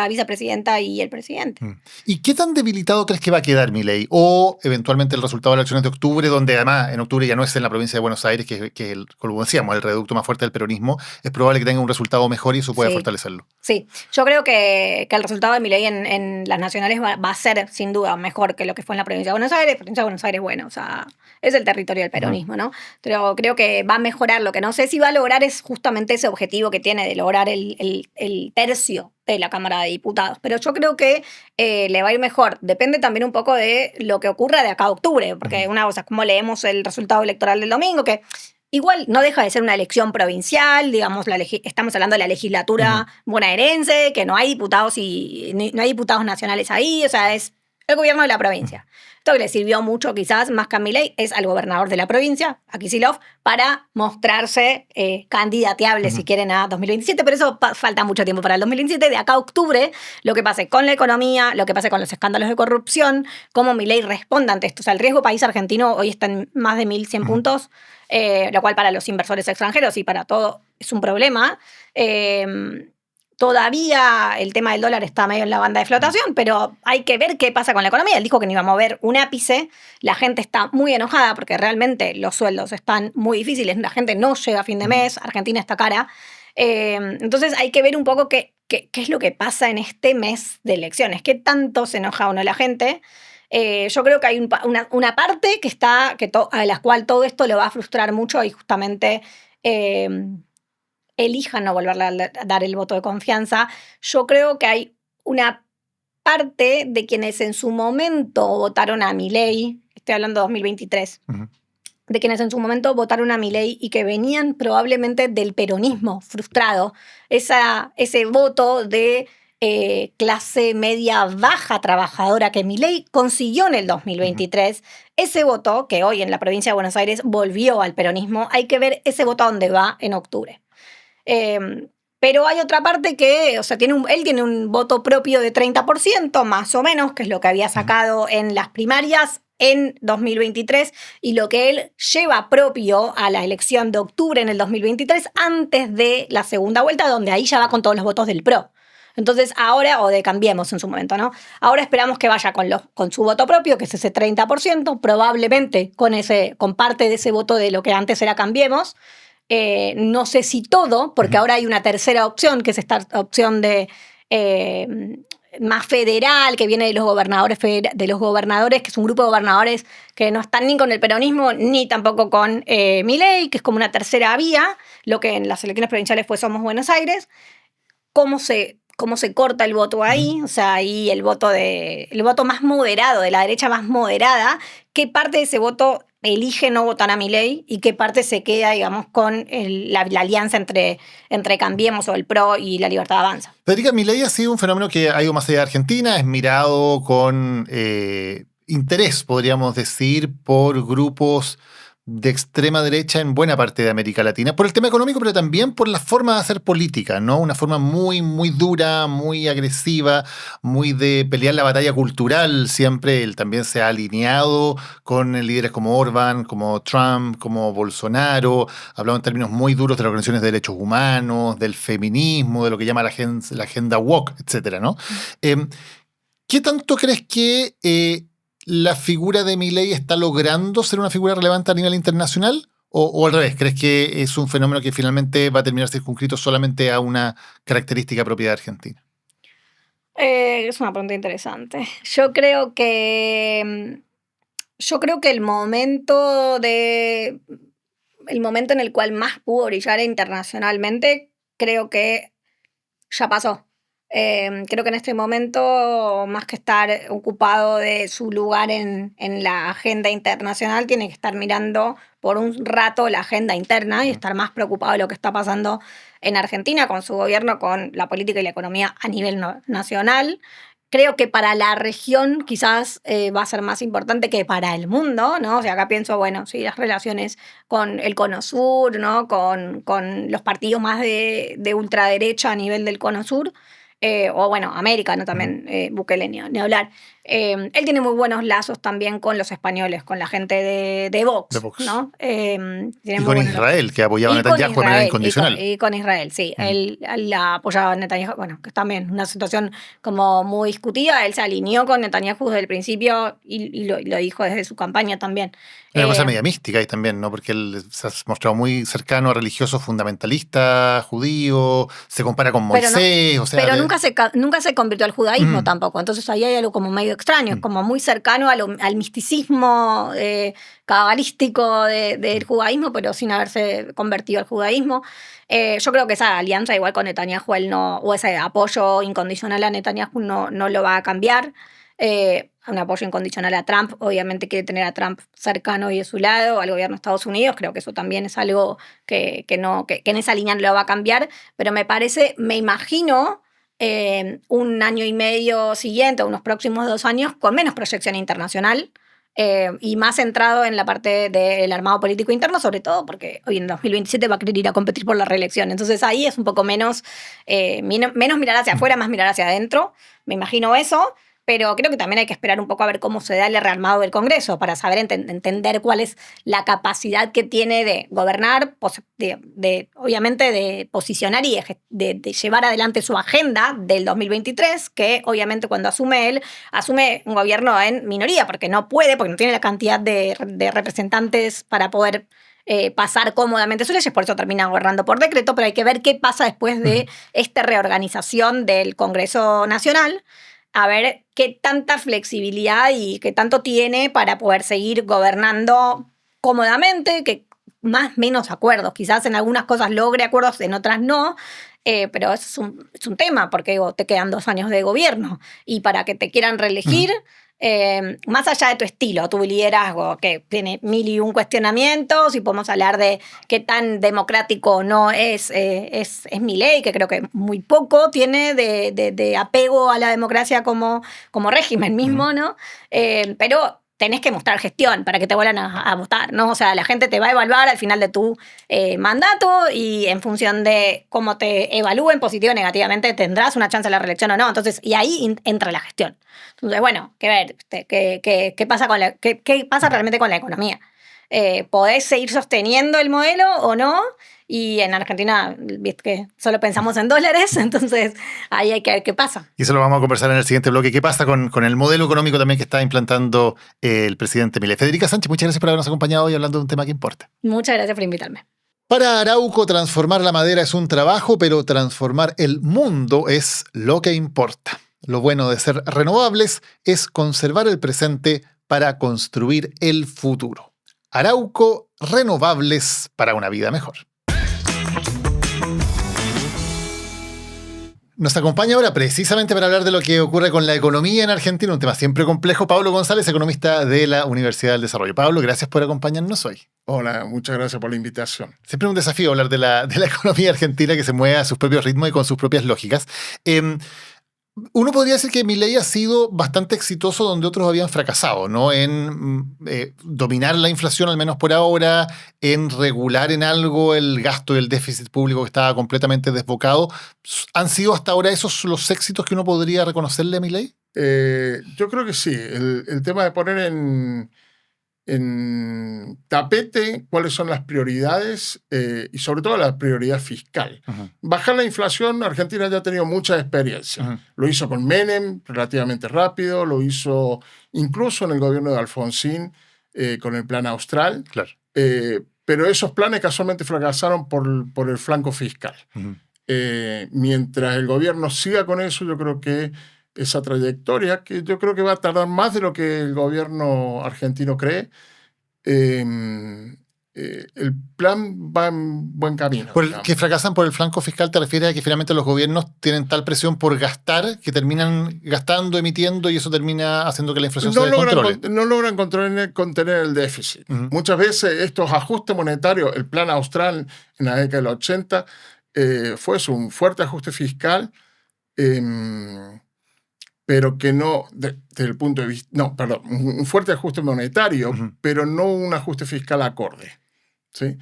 S3: vicepresidenta y el presidente.
S2: ¿Y qué tan debilitado crees que va a quedar Milei? O eventualmente el resultado de las elecciones de octubre, donde además en octubre ya no es en la provincia de Buenos Aires, que como decíamos, el reducto más fuerte del peronismo, es probable que tenga un resultado mejor y eso pueda fortalecerlo. Sí,
S3: yo creo que el resultado de Milei en las nacionales va a ser sin duda mejor que lo que fue en la provincia de Buenos Aires. La provincia de Buenos Aires, bueno, o sea, es el territorio del peronismo, ¿no? Pero creo que va a mejorar. Lo que no sé si va a lograr es es justamente ese objetivo que tiene de lograr el tercio de la Cámara de Diputados. Pero yo creo que le va a ir mejor. Depende también un poco de lo que ocurra de acá a octubre, porque una cosa es cómo leemos el resultado electoral del domingo, que igual no deja de ser una elección provincial, digamos, estamos hablando de la legislatura bonaerense, que no hay diputados no hay diputados nacionales ahí, o sea, es el gobierno de la provincia. Esto que le sirvió mucho, quizás, más que a Milei, es al gobernador de la provincia, a Kicillof, para mostrarse candidateable, si quieren, a 2027, pero eso falta mucho tiempo para el 2027. De acá a octubre, lo que pase con la economía, lo que pase con los escándalos de corrupción, cómo Milei responda ante esto. O sea, el riesgo país argentino hoy está en más de 1.100 puntos, lo cual para los inversores extranjeros y para todo es un problema. Todavía el tema del dólar está medio en la banda de flotación, pero hay que ver qué pasa con la economía. Él dijo que no iba a mover un ápice. La gente está muy enojada porque realmente los sueldos están muy difíciles. La gente no llega a fin de mes. Argentina está cara. Entonces hay que ver un poco qué es lo que pasa en este mes de elecciones. ¿Qué tanto se enoja o no la gente? Yo creo que hay una parte a la cual todo esto le va a frustrar mucho y justamente elijan no volverle a dar el voto de confianza. Yo creo que hay una parte de quienes en su momento votaron a Milei, estoy hablando de 2023, de quienes en su momento votaron a Milei y que venían probablemente del peronismo frustrado, ese voto de clase media baja trabajadora que Milei consiguió en el 2023, ese voto que hoy en la provincia de Buenos Aires volvió al peronismo, hay que ver ese voto a dónde va en octubre. Pero hay otra parte que, o sea, él tiene un voto propio de 30%, más o menos, que es lo que había sacado en las primarias en 2023, y lo que él lleva propio a la elección de octubre en el 2023, antes de la segunda vuelta, donde ahí ya va con todos los votos del PRO. Entonces ahora, o de Cambiemos en su momento, ¿no? Ahora esperamos que vaya con su voto propio, que es ese 30%, probablemente con parte de ese voto de lo que antes era Cambiemos. No sé si todo, porque ahora hay una tercera opción, que es esta opción de más federal, que viene de los gobernadores, que es un grupo de gobernadores que no están ni con el peronismo, ni tampoco con Milei, que es como una tercera vía, lo que en las elecciones provinciales fue Somos Buenos Aires. ¿Cómo se corta el voto ahí? O sea, ahí el voto más moderado, de la derecha más moderada, ¿qué parte de ese voto elige no votar a Milei y qué parte se queda, digamos, con la alianza entre Cambiemos o el PRO y La Libertad Avanza?
S2: Federica, Milei ha sido un fenómeno que ha ido más allá de Argentina, es mirado con interés, podríamos decir, por grupos de extrema derecha en buena parte de América Latina, por el tema económico, pero también por la forma de hacer política, ¿no? Una forma muy, muy dura, muy agresiva, muy de pelear la batalla cultural siempre. Él también se ha alineado con líderes como Orbán, como Trump, como Bolsonaro. Ha hablado en términos muy duros de las organizaciones de derechos humanos, del feminismo, de lo que llama la agenda woke, etcétera, ¿no? ¿Qué tanto crees que la figura de Milei está logrando ser una figura relevante a nivel internacional? ¿O al revés, crees que es un fenómeno que finalmente va a terminar circunscrito solamente a una característica propia de Argentina?
S3: Es una pregunta interesante. Yo creo que el momento en el cual más pudo brillar internacionalmente, creo que ya pasó. Creo que en este momento, más que estar ocupado de su lugar en la agenda internacional, tiene que estar mirando por un rato la agenda interna y estar más preocupado de lo que está pasando en Argentina con su gobierno, con la política y la economía a nivel nacional. Creo que para la región quizás va a ser más importante que para el mundo, ¿no? O sea, acá pienso, bueno, sí, las relaciones con el Cono Sur, ¿no? Con los partidos más de ultraderecha a nivel del Cono Sur. O bueno, América, ¿no? También Bukele, ni hablar. Él tiene muy buenos lazos también con los españoles, con la gente de Vox, ¿no?
S2: Y con Israel, que apoyaba a Netanyahu de manera incondicional.
S3: Y con Israel, sí. Él apoyaba a Netanyahu, bueno, que es también una situación como muy discutida. Él se alineó con Netanyahu desde el principio y lo dijo desde su campaña también.
S2: Una cosa media mística ahí también, ¿no? Porque él se ha mostrado muy cercano a religiosos fundamentalistas, judíos, se compara con Moisés,
S3: pero nunca se convirtió al judaísmo
S2: Mm.
S3: tampoco. Entonces ahí hay algo como medio extraño, como muy cercano al misticismo cabalístico del judaísmo, pero sin haberse convertido al judaísmo. Yo creo que esa alianza igual con Netanyahu, o ese apoyo incondicional a Netanyahu no lo va a cambiar. Un apoyo incondicional a Trump, obviamente quiere tener a Trump cercano y de su lado, al gobierno de Estados Unidos, creo que eso también es algo que en esa línea no lo va a cambiar, pero me imagino un año y medio siguiente, o unos próximos 2 años, con menos proyección internacional y más centrado en la parte del armado político interno, sobre todo porque hoy en 2027 va a querer ir a competir por la reelección. Entonces ahí es un poco menos mirar hacia afuera, más mirar hacia adentro, me imagino eso. Pero creo que también hay que esperar un poco a ver cómo se da el rearmado del Congreso para saber entender cuál es la capacidad que tiene de gobernar, obviamente de posicionar y de llevar adelante su agenda del 2023, que obviamente cuando asume él, asume un gobierno en minoría, porque no tiene la cantidad de representantes para poder pasar cómodamente sus leyes, por eso termina gobernando por decreto, pero hay que ver qué pasa después de esta reorganización del Congreso Nacional, a ver qué tanta flexibilidad y qué tanto tiene para poder seguir gobernando cómodamente, que más o menos acuerdos. Quizás en algunas cosas logre acuerdos, en otras no, pero eso es un tema, porque te quedan 2 años de gobierno y para que te quieran reelegir, más allá de tu estilo, tu liderazgo, que tiene 1001 cuestionamientos, y podemos hablar de qué tan democrático o no es Milei, que creo que muy poco tiene de apego a la democracia como régimen mismo, ¿no? Pero tenés que mostrar gestión para que te vuelvan a votar, ¿no? O sea, la gente te va a evaluar al final de tu mandato, y en función de cómo te evalúen positiva o negativamente tendrás una chance de la reelección o no. Entonces, y ahí entra la gestión. Entonces, bueno, que ver qué pasa qué pasa realmente con la economía. ¿Podés seguir sosteniendo el modelo o no? Y en Argentina, viste que solo pensamos en dólares, entonces ahí hay que ver qué pasa.
S2: Y eso lo vamos a conversar en el siguiente bloque. ¿Qué pasa con el modelo económico también que está implantando el presidente Milei? Federica Sánchez, muchas gracias por habernos acompañado hoy hablando de un tema que importa.
S3: Muchas gracias por invitarme.
S2: Para Arauco, transformar la madera es un trabajo, pero transformar el mundo es lo que importa. Lo bueno de ser renovables es conservar el presente para construir el futuro. Arauco, renovables para una vida mejor. Nos acompaña ahora precisamente para hablar de lo que ocurre con la economía en Argentina, un tema siempre complejo, Pablo González, economista de la Universidad del Desarrollo. Pablo, gracias por acompañarnos hoy.
S4: Hola, muchas gracias por la invitación.
S2: Siempre es un desafío hablar de la economía argentina, que se mueve a sus propios ritmos y con sus propias lógicas. Uno podría decir que Milei ha sido bastante exitoso donde otros habían fracasado, ¿no? En dominar la inflación, al menos por ahora, en regular en algo el gasto y el déficit público que estaba completamente desbocado. ¿Han sido hasta ahora esos los éxitos que uno podría reconocerle a Milei?
S4: Yo creo que sí. El tema de poner en tapete cuáles son las prioridades y sobre todo la prioridad fiscal.
S2: Uh-huh.
S4: Bajar la inflación, Argentina ya ha tenido mucha experiencia.
S2: Uh-huh.
S4: Lo hizo con Menem relativamente rápido, lo hizo incluso en el gobierno de Alfonsín con el plan Austral.
S2: Claro.
S4: Pero esos planes casualmente fracasaron por el flanco fiscal.
S2: Uh-huh.
S4: Mientras el gobierno siga con eso, yo creo que esa trayectoria, que yo creo que va a tardar más de lo que el gobierno argentino cree, el plan va en buen camino.
S2: Que fracasan por el flanco fiscal, ¿te refieres a que finalmente los gobiernos tienen tal presión por gastar que terminan gastando, emitiendo, y eso termina haciendo que la inflación se descontrole?
S4: No logran contener el déficit.
S2: Uh-huh.
S4: Muchas veces estos ajustes monetarios, el plan Austral en la década del 80, fue un fuerte ajuste fiscal, pero que no, desde el punto de vista, un fuerte ajuste monetario, uh-huh, pero no un ajuste fiscal acorde, ¿sí?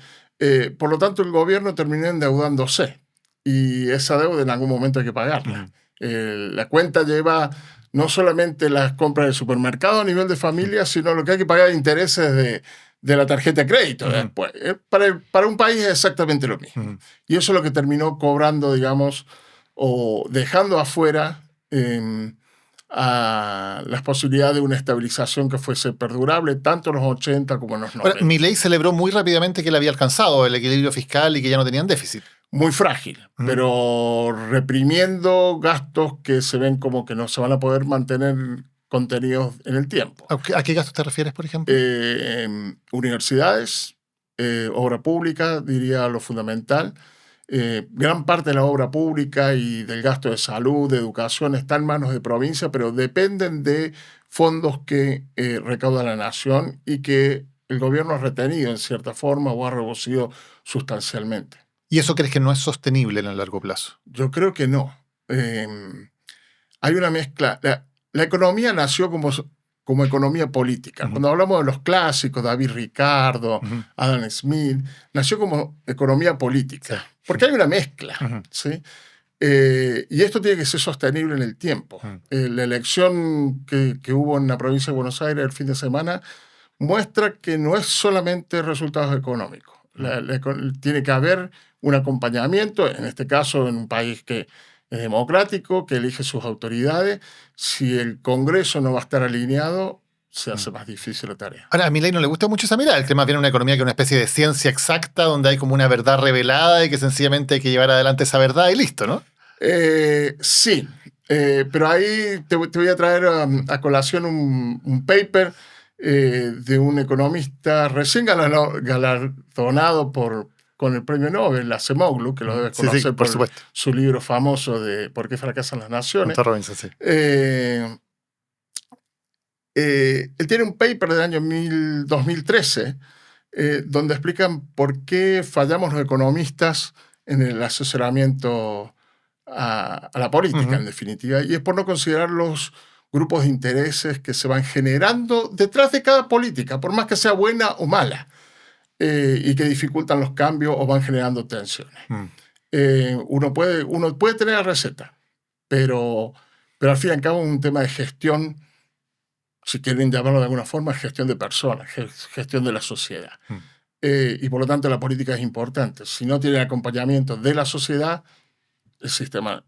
S4: Por lo tanto, el gobierno terminó endeudándose, y esa deuda en algún momento hay que pagarla. Uh-huh. La cuenta lleva no solamente las compras del supermercado a nivel de familia, sino lo que hay que pagar de intereses de la tarjeta de crédito. Uh-huh. Después. Para un país es exactamente lo mismo. Uh-huh. Y eso es lo que terminó cobrando, digamos, o dejando afuera a las posibilidades de una estabilización que fuese perdurable, tanto en los 80 como en los 90.
S2: Milei celebró muy rápidamente que él había alcanzado el equilibrio fiscal y que ya no tenían déficit.
S4: muy frágil, pero reprimiendo gastos que se ven como que no se van a poder mantener contenidos en el tiempo.
S2: ¿A qué gastos te refieres, por ejemplo?
S4: Universidades, obra pública, diría lo fundamental. Gran parte de la obra pública y del gasto de salud, de educación, está en manos de provincia, pero dependen de fondos que recauda la nación y que el gobierno ha retenido en cierta forma o ha reducido sustancialmente.
S2: ¿Y eso crees que no es sostenible en el largo plazo?
S4: Yo creo que no. Hay una mezcla. La economía nació como economía política. Cuando hablamos de los clásicos, David Ricardo, Adam Smith, nació como economía política. Porque hay una mezcla. ¿Sí? Y esto tiene que ser sostenible en el tiempo. La elección que hubo en la provincia de Buenos Aires el fin de semana muestra que no es solamente resultados económicos. Tiene que haber un acompañamiento, en este caso en un país que es democrático, que elige sus autoridades. Si el Congreso no va a estar alineado, se hace más difícil la tarea.
S2: Ahora, a Milei no le gusta mucho esa mirada. Él cree más bien una economía que una especie de ciencia exacta, donde hay como una verdad revelada y que sencillamente hay que llevar adelante esa verdad y listo, ¿no?
S4: Sí, pero ahí te voy a traer a colación un paper de un economista recién galardonado con el premio Nobel, Acemoglu, que lo debes conocer
S2: sí, por supuesto.
S4: Su libro famoso de ¿Por qué fracasan las naciones?
S2: Robinson, sí.
S4: Él tiene un paper del año 2013 donde explican por qué fallamos los economistas en el asesoramiento a la política, en definitiva, y es por no considerar los grupos de intereses que se van generando detrás de cada política, por más que sea buena o mala, y que dificultan los cambios o van generando tensiones. Uno puede tener la receta, pero al fin y al cabo es un tema de gestión, si quieren llamarlo de alguna forma, gestión de personas, gestión de la sociedad. Y por lo tanto la política es importante. Si no tiene acompañamiento de la sociedad, el sistema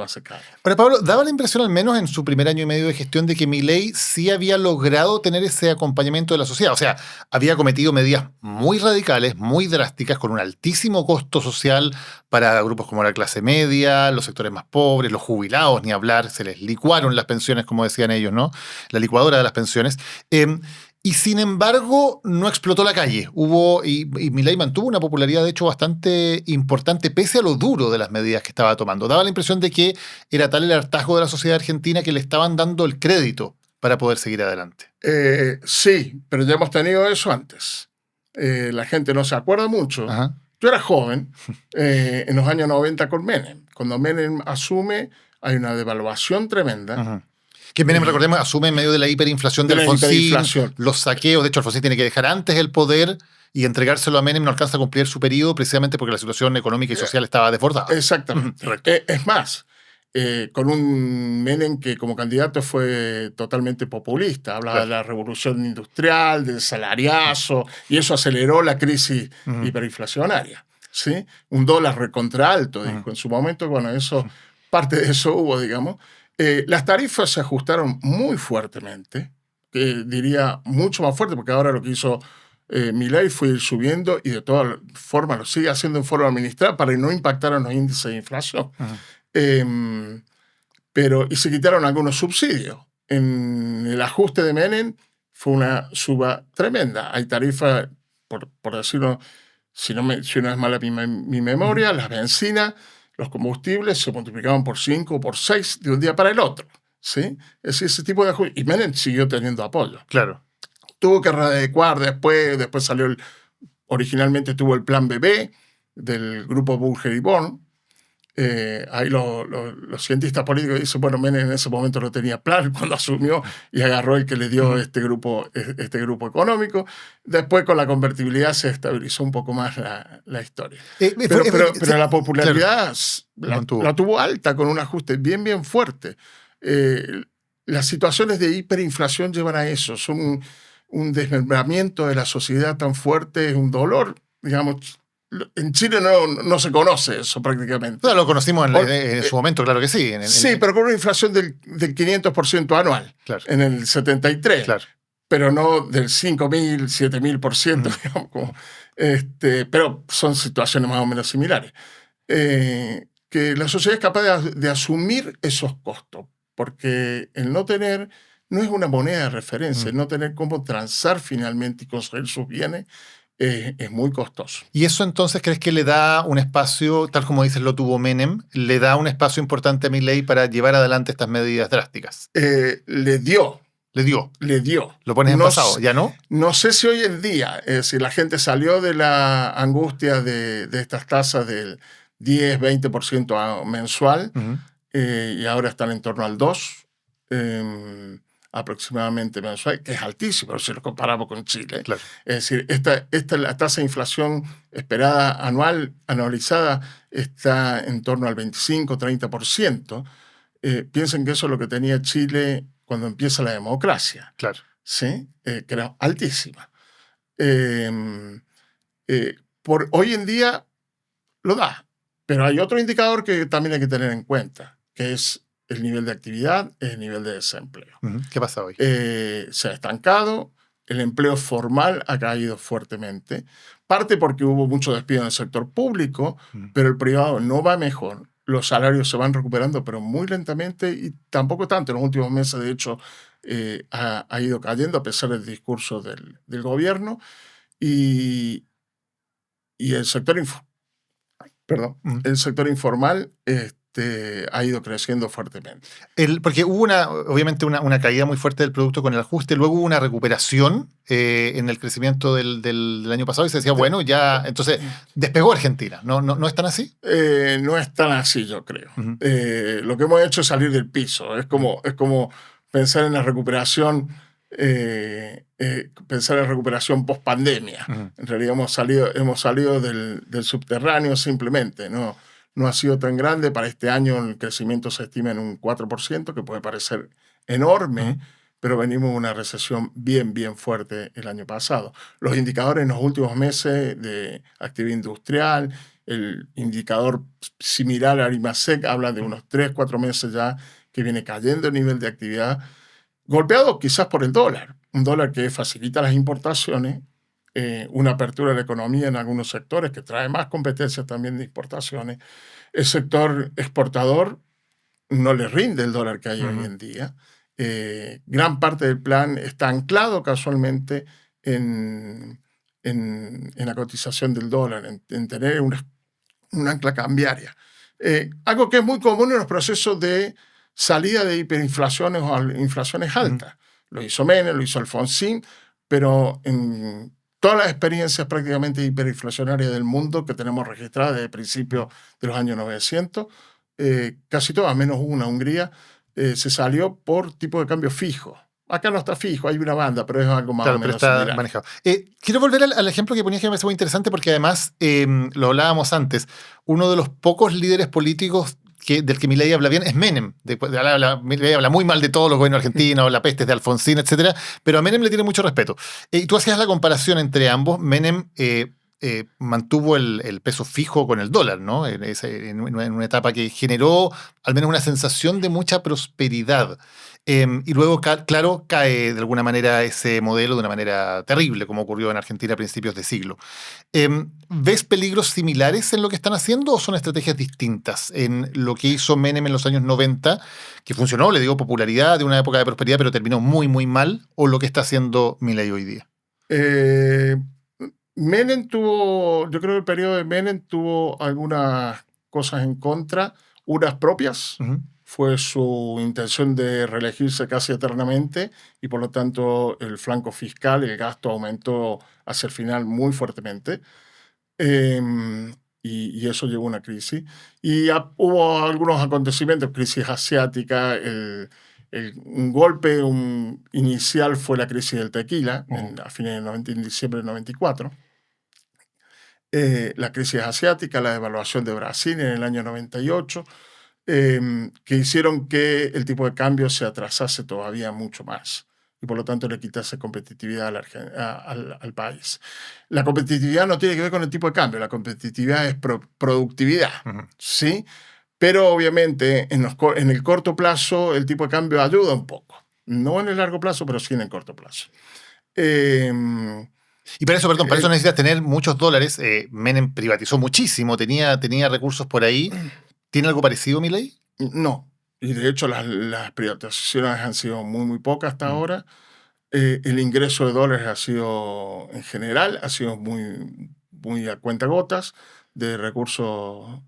S4: se cae.
S2: Ahora, Pablo, daba la impresión, al menos en su primer año y medio de gestión, de que Milei sí había logrado tener ese acompañamiento de la sociedad. O sea, había cometido medidas muy radicales, muy drásticas, con un altísimo costo social para grupos como la clase media, los sectores más pobres, los jubilados, ni hablar, se les licuaron las pensiones, como decían ellos, ¿no? La licuadora de las pensiones. Y sin embargo, no explotó la calle. Y Milei mantuvo una popularidad, de hecho, bastante importante, pese a lo duro de las medidas que estaba tomando. Daba la impresión de que era tal el hartazgo de la sociedad argentina que le estaban dando el crédito para poder seguir adelante.
S4: Sí, pero ya hemos tenido eso antes. La gente no se acuerda mucho.
S2: Ajá.
S4: Yo era joven en los años 90 con Menem. Cuando Menem asume, hay una devaluación tremenda.
S2: Ajá. Que Menem, recordemos, asume en medio de la hiperinflación de Alfonsín, los saqueos. De hecho, Alfonsín tiene que dejar antes el poder y entregárselo a Menem. No alcanza a cumplir su periodo precisamente porque la situación económica y social estaba desbordada.
S4: Exactamente. Es más, con un Menem que como candidato fue totalmente populista. Hablaba de la revolución industrial, del salariazo, y eso aceleró la crisis hiperinflacionaria. ¿Sí? Un dólar recontra alto, dijo en su momento. Bueno, parte de eso hubo, digamos. Las tarifas se ajustaron muy fuertemente, diría mucho más fuerte, porque ahora lo que hizo Milei fue ir subiendo y de todas formas lo sigue haciendo en forma administrada para no impactar en los índices de inflación. Y se quitaron algunos subsidios. En el ajuste de Menem fue una suba tremenda. Hay tarifas, por decirlo, si no es mala mi memoria, las bencinas, los combustibles se multiplicaban por 5 o por 6 de un día para el otro. ¿Sí? Es decir, ese tipo de ajuste. Y Menem siguió teniendo apoyo.
S2: Claro.
S4: Tuvo que readecuar después salió originalmente tuvo el plan BB del grupo Burger y Born. Ahí los cientistas políticos dicen, bueno, Menem en ese momento no tenía plan cuando asumió y agarró el que le dio este grupo económico. Después con la convertibilidad se estabilizó un poco más la historia. Pero la popularidad la tuvo alta con un ajuste bien fuerte. Las situaciones de hiperinflación llevan a eso. Son un desmembramiento de la sociedad tan fuerte, es un dolor, digamos. En Chile no se conoce eso prácticamente.
S2: Lo conocimos en su momento, claro que sí.
S4: Sí, pero con una inflación del 500% anual, claro, en el 73.
S2: Claro.
S4: Pero no del 5.000, 7.000%, digamos. Pero son situaciones más o menos similares. que la sociedad es capaz de asumir esos costos, porque el no tener no es una moneda de referencia, el no tener cómo transar finalmente y conseguir sus bienes es muy costoso.
S2: ¿Y eso entonces crees que le da un espacio, tal como dices lo tuvo Menem, le da un espacio importante a Milei para llevar adelante estas medidas drásticas?
S4: Le dio.
S2: Le dio. Lo pones en
S4: No
S2: pasado,
S4: sé-
S2: ¿ya no?
S4: No sé si hoy en día, si la gente salió de la angustia de estas tasas del 10-20% mensual,
S2: Ujú.
S4: y ahora están en torno al 2% aproximadamente mensual, que es altísimo si lo comparamos con Chile.
S2: Claro.
S4: Es decir, la tasa de inflación esperada anualizada está en torno al 25-30%. Piensen que eso es lo que tenía Chile cuando empieza la democracia,
S2: Claro.
S4: ¿sí? Que era altísima. Eh, hoy en día lo da, pero hay otro indicador que también hay que tener en cuenta, que es el nivel de actividad, el nivel de desempleo.
S2: Ujú. ¿Qué pasa hoy?
S4: Se ha estancado, el empleo formal ha caído fuertemente, parte porque hubo mucho despido en el sector público, pero el privado no va mejor. Los salarios se van recuperando, pero muy lentamente y tampoco tanto. En los últimos meses, de hecho, ha ido cayendo a pesar del discurso del gobierno. Y el sector, el sector informal ha ido creciendo fuertemente.
S2: Porque hubo obviamente una caída muy fuerte del producto con el ajuste, luego hubo una recuperación en el crecimiento del año pasado y se decía, bueno, ya, entonces despegó Argentina. ¿No es tan así?
S4: No es tan así, yo creo.
S2: Uh-huh.
S4: Lo que hemos hecho es salir del piso. Es como pensar en la recuperación, post pandemia.
S2: Uh-huh.
S4: En realidad hemos salido del subterráneo simplemente. No ha sido tan grande. Para este año el crecimiento se estima en un 4%, que puede parecer enorme,
S2: uh-huh,
S4: pero venimos de una recesión bien fuerte el año pasado. Los indicadores en los últimos meses de actividad industrial, el indicador similar al IMASEC habla de unos 3-4 meses ya que viene cayendo el nivel de actividad, golpeado quizás por el dólar, un dólar que facilita las importaciones, una apertura de la economía en algunos sectores que trae más competencia también de importaciones. El sector exportador no le rinde el dólar que hay hoy en día. Gran parte del plan está anclado casualmente en la cotización del dólar, en tener un ancla cambiaria. Algo que es muy común en los procesos de salida de hiperinflaciones o inflaciones altas. Lo hizo Menem, lo hizo Alfonsín, pero en todas las experiencias prácticamente hiperinflacionarias del mundo que tenemos registradas desde principios de los años 900, casi todas, menos una, Hungría, se salió por tipo de cambio fijo. Acá no está fijo, hay una banda, pero es algo más o menos
S2: está
S4: similar.
S2: manejado. Quiero volver al ejemplo que ponías, que me parece muy interesante, porque además, lo hablábamos antes, uno de los pocos líderes políticos del que Milei habla bien es Menem. Milei habla muy mal de todos los gobiernos argentinos, la peste de Alfonsín, etc. Pero a Menem le tiene mucho respeto. Tú hacías la comparación entre ambos. Menem mantuvo el peso fijo con el dólar, ¿no? En una etapa que generó al menos una sensación de mucha prosperidad. Y luego, claro, cae de alguna manera ese modelo de una manera terrible, como ocurrió en Argentina a principios de siglo. ¿Ves peligros similares en lo que están haciendo o son estrategias distintas en lo que hizo Menem en los años 90, que funcionó, le dio popularidad de una época de prosperidad, pero terminó muy, muy mal, o lo que está haciendo Milei hoy día?
S4: Menem yo creo que el periodo de Menem tuvo algunas cosas en contra, unas propias.
S2: Uh-huh.
S4: Fue su intención de reelegirse casi eternamente y por lo tanto el flanco fiscal, el gasto aumentó hacia el final muy fuertemente. Y eso llevó a una crisis. Y hubo algunos acontecimientos, crisis asiática, un golpe inicial fue la crisis del tequila, a fines del 90, en diciembre del 94. La crisis asiática, la devaluación de Brasil en el año 98, que hicieron que el tipo de cambio se atrasase todavía mucho más y por lo tanto le quitase competitividad al país. La competitividad no tiene que ver con el tipo de cambio, la competitividad es productividad, ¿sí? Pero obviamente en el corto plazo el tipo de cambio ayuda un poco, no en el largo plazo, pero sí en el corto plazo.
S2: Y para eso, perdón, para eso necesitas tener muchos dólares. Menem privatizó muchísimo, tenía recursos por ahí. ¿Tiene algo parecido, Milei?
S4: No. Y de hecho las privatizaciones han sido muy, muy pocas hasta ahora. El ingreso de dólares ha sido, en general, ha sido muy, muy a cuentagotas de recursos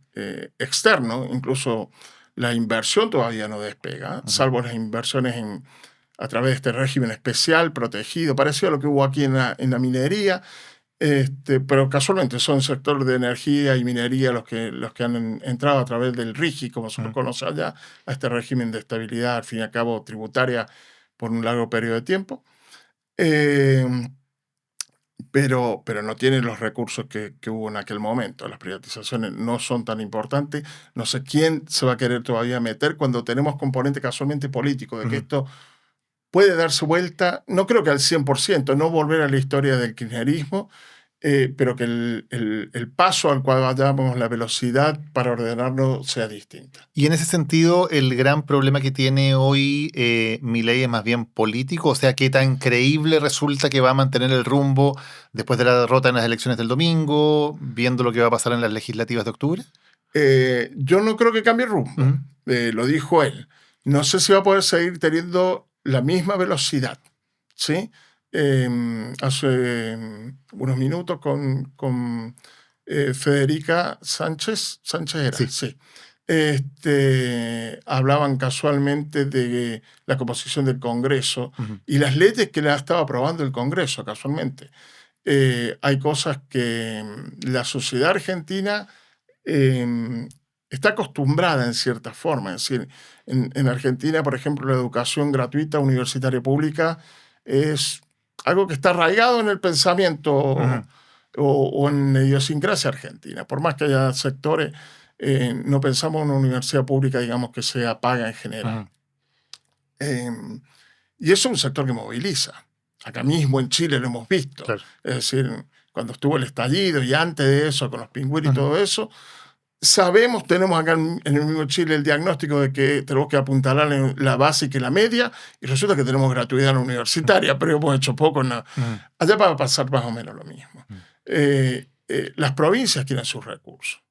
S4: externos. Incluso la inversión todavía no despega, salvo las inversiones a través de este régimen especial, protegido, parecido a lo que hubo aquí en la minería. Pero casualmente son sectores de energía y minería los que han entrado a través del RIGI, como se lo conoce allá, a este régimen de estabilidad, al fin y al cabo, tributaria por un largo periodo de tiempo. Pero no tienen los recursos que hubo en aquel momento. Las privatizaciones no son tan importantes. No sé quién se va a querer todavía meter cuando tenemos componente casualmente político, de que esto puede darse vuelta, no creo que al 100%, no volver a la historia del kirchnerismo, pero que el paso al cual vayamos, la velocidad para ordenarlo sea distinta.
S2: Y en ese sentido, el gran problema que tiene hoy Milei es más bien político, o sea, ¿qué tan creíble resulta que va a mantener el rumbo después de la derrota en las elecciones del domingo, viendo lo que va a pasar en las legislativas de octubre?
S4: Yo no creo que cambie el rumbo, lo dijo él. No sé si va a poder seguir teniendo la misma velocidad, ¿sí? Hace unos minutos con Federica Sánchez era, sí. Hablaban casualmente de la composición del Congreso y las leyes que le ha estado aprobando el Congreso, casualmente. Hay cosas que la sociedad argentina está acostumbrada en cierta forma. Es decir, en Argentina, por ejemplo, la educación gratuita universitaria pública es algo que está arraigado en el pensamiento o en la idiosincrasia argentina. Por más que haya sectores, no pensamos en una universidad pública, digamos, que sea paga en general. Y eso es un sector que moviliza. Acá mismo en Chile lo hemos visto. Claro. Es decir, cuando estuvo el estallido y antes de eso, con los pingüinos y todo eso, tenemos acá en el mismo Chile el diagnóstico de que tenemos que apuntalar en la básica y la media, y resulta que tenemos gratuidad en la universitaria, pero hemos hecho poco. Allá va a pasar más o menos lo mismo. Las provincias tienen sus recursos.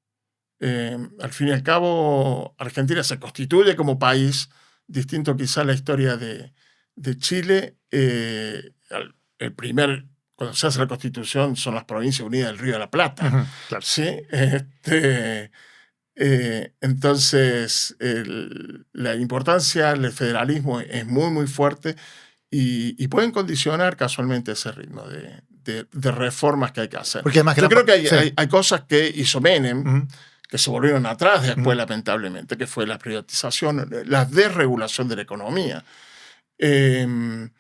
S4: Al fin y al cabo, Argentina se constituye como país, distinto quizá a la historia de Chile. Cuando se hace la Constitución son las Provincias Unidas del Río de la Plata. Claro. ¿Sí? Entonces, la importancia del federalismo es muy, muy fuerte y pueden condicionar casualmente ese ritmo de reformas que hay que hacer. Porque además yo creo que hay cosas que hizo Menem, que se volvieron atrás después, lamentablemente, que fue la privatización, la desregulación de la economía, en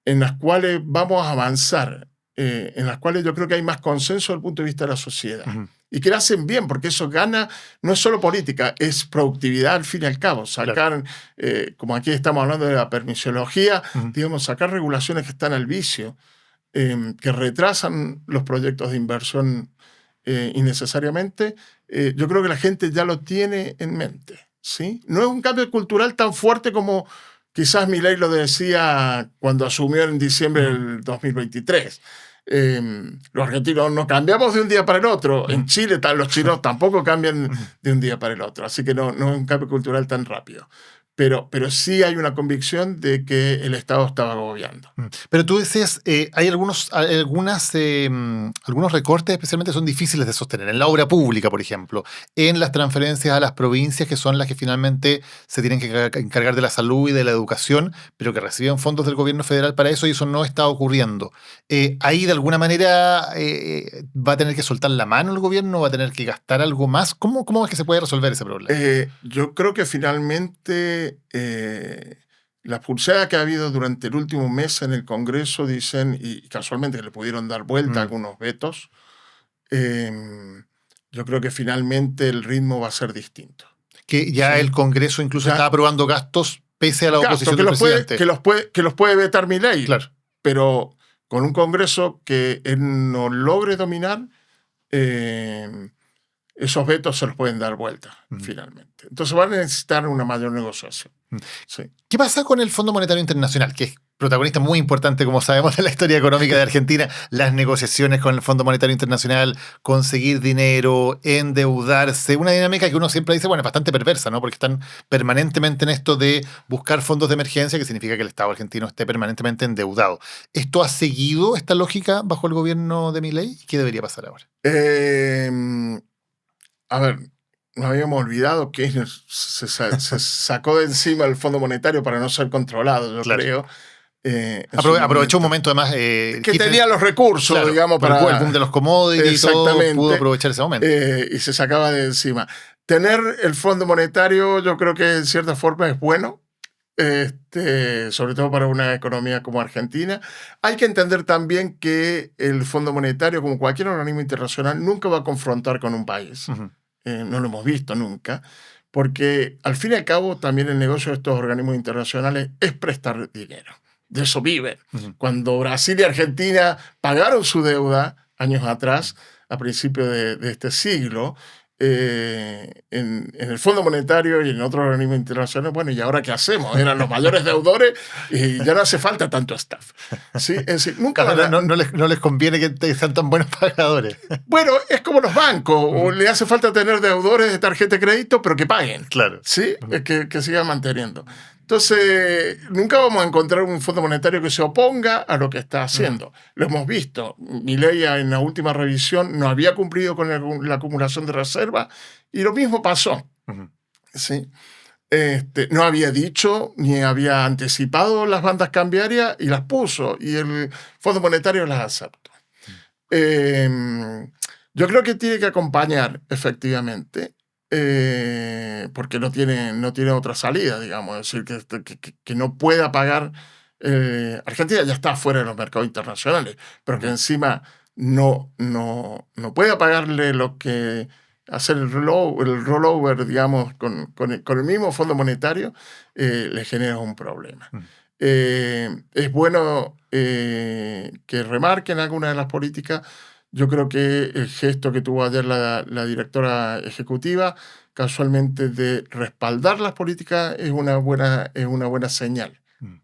S4: las cuales vamos a avanzar. En las cuales yo creo que hay más consenso desde el punto de vista de la sociedad. Y que lo hacen bien, porque eso gana, no es solo política, es productividad al fin y al cabo. Sacar, como aquí estamos hablando de la permisología, digamos, sacar regulaciones que están al vicio, que retrasan los proyectos de inversión innecesariamente, yo creo que la gente ya lo tiene en mente, ¿sí? No es un cambio cultural tan fuerte como quizás Milei lo decía cuando asumió en diciembre del 2023. Los argentinos no cambiamos de un día para el otro. En Chile los chinos tampoco cambian de un día para el otro. Así que no es un cambio cultural tan rápido. Pero sí hay una convicción de que el Estado estaba agobiando.
S2: Pero tú decías, hay algunos recortes especialmente son difíciles de sostener. En la obra pública, por ejemplo, en las transferencias a las provincias, que son las que finalmente se tienen que encargar de la salud y de la educación, pero que reciben fondos del gobierno federal para eso, y eso no está ocurriendo. Ahí, de alguna manera, ¿va a tener que soltar la mano el gobierno? ¿Va a tener que gastar algo más? ¿Cómo es que se puede resolver ese problema?
S4: Yo creo que finalmente la pulseada que ha habido durante el último mes en el Congreso, dicen, y casualmente que le pudieron dar vuelta a algunos vetos, yo creo que finalmente el ritmo va a ser distinto.
S2: Que ya el Congreso incluso está aprobando gastos pese a la oposición del presidente.
S4: Que los puede vetar Milei,
S2: claro.
S4: Pero con un Congreso que él no logre dominar, esos vetos se los pueden dar vuelta, finalmente. Entonces van a necesitar una mayor negociación.
S2: Sí. ¿Qué pasa con el Fondo Monetario Internacional? Que es protagonista muy importante, como sabemos, de la historia económica de Argentina, las negociaciones con el Fondo Monetario Internacional, conseguir dinero, endeudarse, una dinámica que uno siempre dice, bueno, es bastante perversa, ¿no? Porque están permanentemente en esto de buscar fondos de emergencia, que significa que el Estado argentino esté permanentemente endeudado. ¿Esto ha seguido esta lógica bajo el gobierno de Milei? ¿Qué debería pasar ahora?
S4: A ver, nos habíamos olvidado que se sacó de encima el Fondo Monetario para no ser controlado, yo creo.
S2: Aprovechó un momento además
S4: que tenía los recursos,
S2: claro,
S4: digamos,
S2: para el boom de los commodities y todo, pudo aprovechar ese momento.
S4: Y se sacaba de encima. Tener el Fondo Monetario yo creo que en cierta forma es bueno, sobre todo para una economía como Argentina. Hay que entender también que el Fondo Monetario, como cualquier organismo internacional, nunca va a confrontar con un país. Uh-huh. No lo hemos visto nunca, porque al fin y al cabo también el negocio de estos organismos internacionales es prestar dinero. De eso viven. Uh-huh. Cuando Brasil y Argentina pagaron su deuda años atrás, a principios de este siglo, en el Fondo Monetario y en otros organismos internacionales, bueno, ¿y ahora qué hacemos? Eran los mayores deudores y ya no hace falta tanto staff. ¿Sí? Es decir, nunca
S2: no les conviene que sean tan buenos pagadores.
S4: Bueno, es como los bancos, o le hace falta tener deudores de tarjeta de crédito, pero que paguen.
S2: Claro.
S4: ¿Sí? Que sigan manteniendo. Entonces, nunca vamos a encontrar un Fondo Monetario que se oponga a lo que está haciendo. Lo hemos visto. Milei en la última revisión no había cumplido con la acumulación de reservas y lo mismo pasó. ¿Sí? No había dicho ni había anticipado las bandas cambiarias y las puso, y el Fondo Monetario las aceptó. Yo creo que tiene que acompañar, efectivamente, porque no tiene otra salida, digamos. Es decir, que no pueda pagar. Argentina ya está fuera de los mercados internacionales, pero que encima no pueda pagarle lo que hacer el rollover, digamos, con el mismo Fondo Monetario, le genera un problema. Es bueno que remarquen algunas de las políticas. Yo creo que el gesto que tuvo ayer la directora ejecutiva, casualmente, de respaldar las políticas, es una buena señal.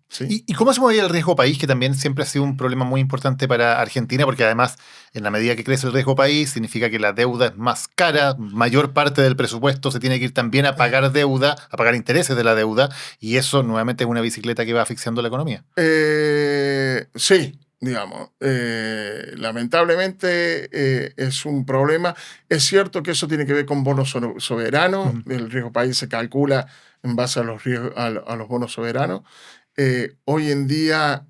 S2: ¿Sí? ¿Y cómo se movía el riesgo país, que también siempre ha sido un problema muy importante para Argentina? Porque además, en la medida que crece el riesgo país, significa que la deuda es más cara, mayor parte del presupuesto se tiene que ir también a pagar deuda, a pagar intereses de la deuda, y eso nuevamente es una bicicleta que va asfixiando la economía.
S4: Sí. Digamos, lamentablemente es un problema. Es cierto que eso tiene que ver con bonos soberanos. Uh-huh. El riesgo país se calcula en base a los bonos soberanos. Hoy en día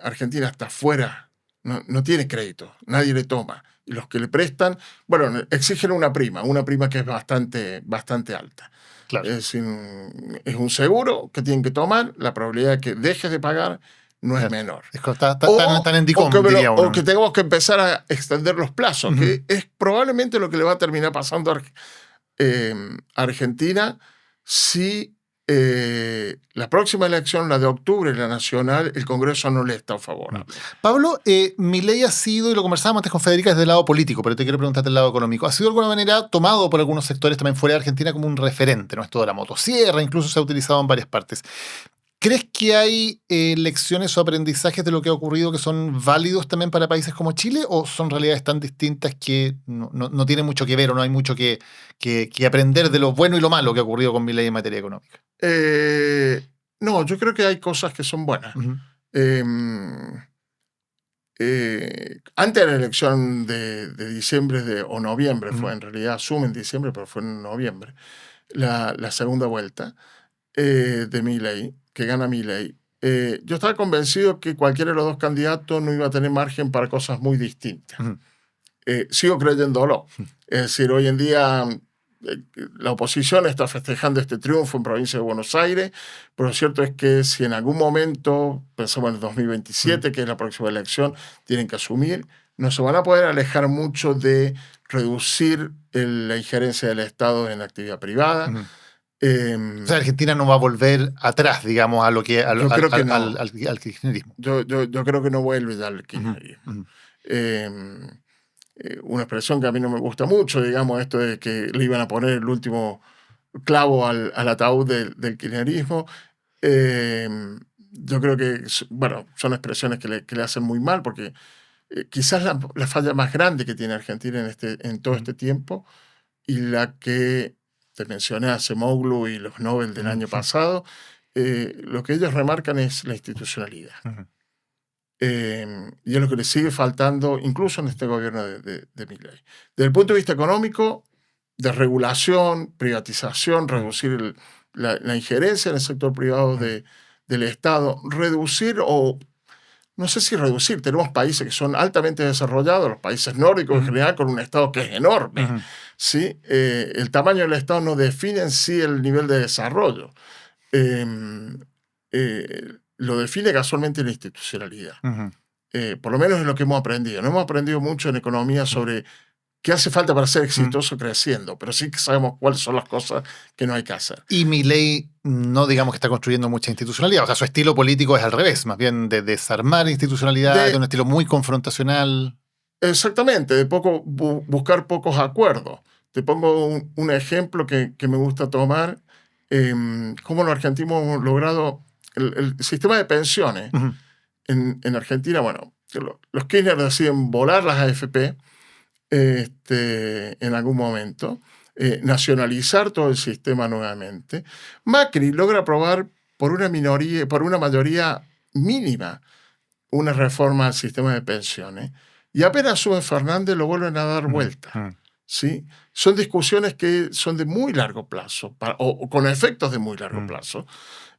S4: Argentina está fuera, no tiene crédito, nadie le toma. Y los que le prestan, bueno, exigen una prima que es bastante alta.
S2: Claro.
S4: Es un seguro que tienen que tomar, la probabilidad de que dejes de pagar no es menor.
S2: Tan en DICOM, diría uno.
S4: O que tengamos que empezar a extender los plazos, uh-huh, que es probablemente lo que le va a terminar pasando a Argentina si la próxima elección, la de octubre, la nacional, el Congreso no le está favorable.
S2: Pablo, Milei ha sido, y lo conversábamos antes con Federica, desde el lado político, pero te quiero preguntarte del lado económico. ¿Ha sido de alguna manera tomado por algunos sectores también fuera de Argentina como un referente, ¿no? Esto de la motosierra, incluso se ha utilizado en varias partes. ¿Crees que hay lecciones o aprendizajes de lo que ha ocurrido que son válidos también para países como Chile, o son realidades tan distintas que no tienen mucho que ver o no hay mucho que aprender de lo bueno y lo malo que ha ocurrido con Milei en materia económica?
S4: No, yo creo que hay cosas que son buenas. Uh-huh. Antes de la elección de diciembre o noviembre, uh-huh, fue en realidad, asume en diciembre, pero fue en noviembre, la segunda vuelta de Milei, que gana Milei. Yo estaba convencido que cualquiera de los dos candidatos no iba a tener margen para cosas muy distintas. Uh-huh. Sigo creyéndolo. Uh-huh. Es decir, hoy en día la oposición está festejando este triunfo en provincia de Buenos Aires, pero lo cierto es que si en algún momento, pensamos en el 2027, uh-huh, que es la próxima elección, tienen que asumir, no se van a poder alejar mucho de reducir la injerencia del Estado en la actividad privada. Uh-huh.
S2: O sea, Argentina no va a volver atrás, digamos, al kirchnerismo.
S4: Yo creo que no vuelve ya al kirchnerismo. Uh-huh. Una expresión que a mí no me gusta mucho, digamos, esto de que le iban a poner el último clavo al ataúd del kirchnerismo. yo creo que, bueno, son expresiones que le hacen muy mal, porque quizás la falla más grande que tiene Argentina en todo este tiempo, y la que te mencioné a Acemoglu y los Nobel del año pasado, lo que ellos remarcan es la institucionalidad. Y es lo que le sigue faltando incluso en este gobierno de Milei. Desde el punto de vista económico, de regulación, privatización, reducir la injerencia en el sector privado del Estado, reducir o... No sé si reducir, tenemos países que son altamente desarrollados, los países nórdicos en general, con un Estado que es enorme. ¿Sí? El tamaño del Estado no define en sí el nivel de desarrollo. Lo define casualmente la institucionalidad. Por lo menos es lo que hemos aprendido. No hemos aprendido mucho en economía sobre qué hace falta para ser exitoso creciendo, pero sí que sabemos cuáles son las cosas que no hay que hacer.
S2: Y Milei no digamos que está construyendo mucha institucionalidad, o sea, su estilo político es al revés, más bien de desarmar institucionalidad, de un estilo muy confrontacional.
S4: Exactamente, de buscar pocos acuerdos. Te pongo un ejemplo que me gusta tomar, cómo los argentinos hemos logrado el sistema de pensiones. En Argentina, bueno, los Kirchner deciden volar las AFP en algún momento, nacionalizar todo el sistema nuevamente. Macri logra aprobar por una mayoría mínima una reforma al sistema de pensiones, y apenas sube Fernández lo vuelven a dar vuelta. ¿Sí? Son discusiones que son de muy largo plazo, o con efectos de muy largo plazo,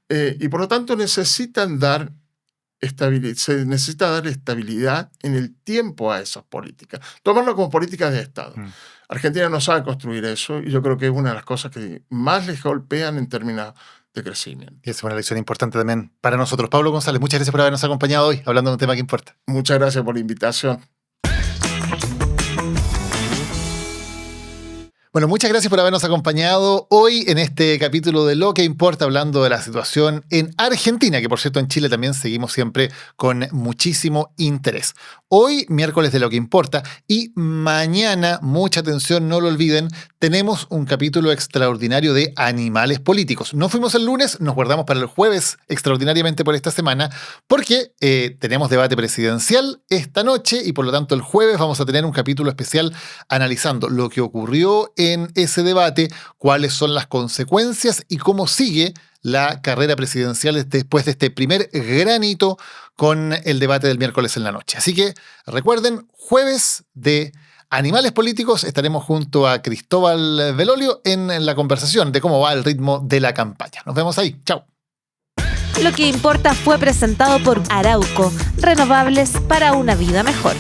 S4: y por lo tanto se necesita dar estabilidad en el tiempo a esas políticas. Tomarlo como políticas de Estado. Argentina no sabe construir eso, y yo creo que es una de las cosas que más les golpean en términos de crecimiento.
S2: Y esa es una lección importante también para nosotros. Pablo González, muchas gracias por habernos acompañado hoy, hablando de un tema que importa.
S4: Muchas gracias por la invitación.
S2: Bueno, muchas gracias por habernos acompañado hoy en este capítulo de Lo que importa, hablando de la situación en Argentina, que por cierto en Chile también seguimos siempre con muchísimo interés. Hoy, miércoles de Lo que importa, y mañana, mucha atención, no lo olviden, tenemos un capítulo extraordinario de Animales Políticos. No fuimos el lunes, nos guardamos para el jueves extraordinariamente por esta semana, porque tenemos debate presidencial esta noche, y por lo tanto el jueves vamos a tener un capítulo especial analizando lo que ocurrió en ese debate, cuáles son las consecuencias y cómo sigue la carrera presidencial después de este primer gran hito con el debate del miércoles en la noche. Así que recuerden, jueves de Animales Políticos, estaremos junto a Cristóbal Velolio en la conversación de cómo va el ritmo de la campaña. Nos vemos ahí. Chao.
S1: Lo que importa fue presentado por Arauco, renovables para una vida mejor.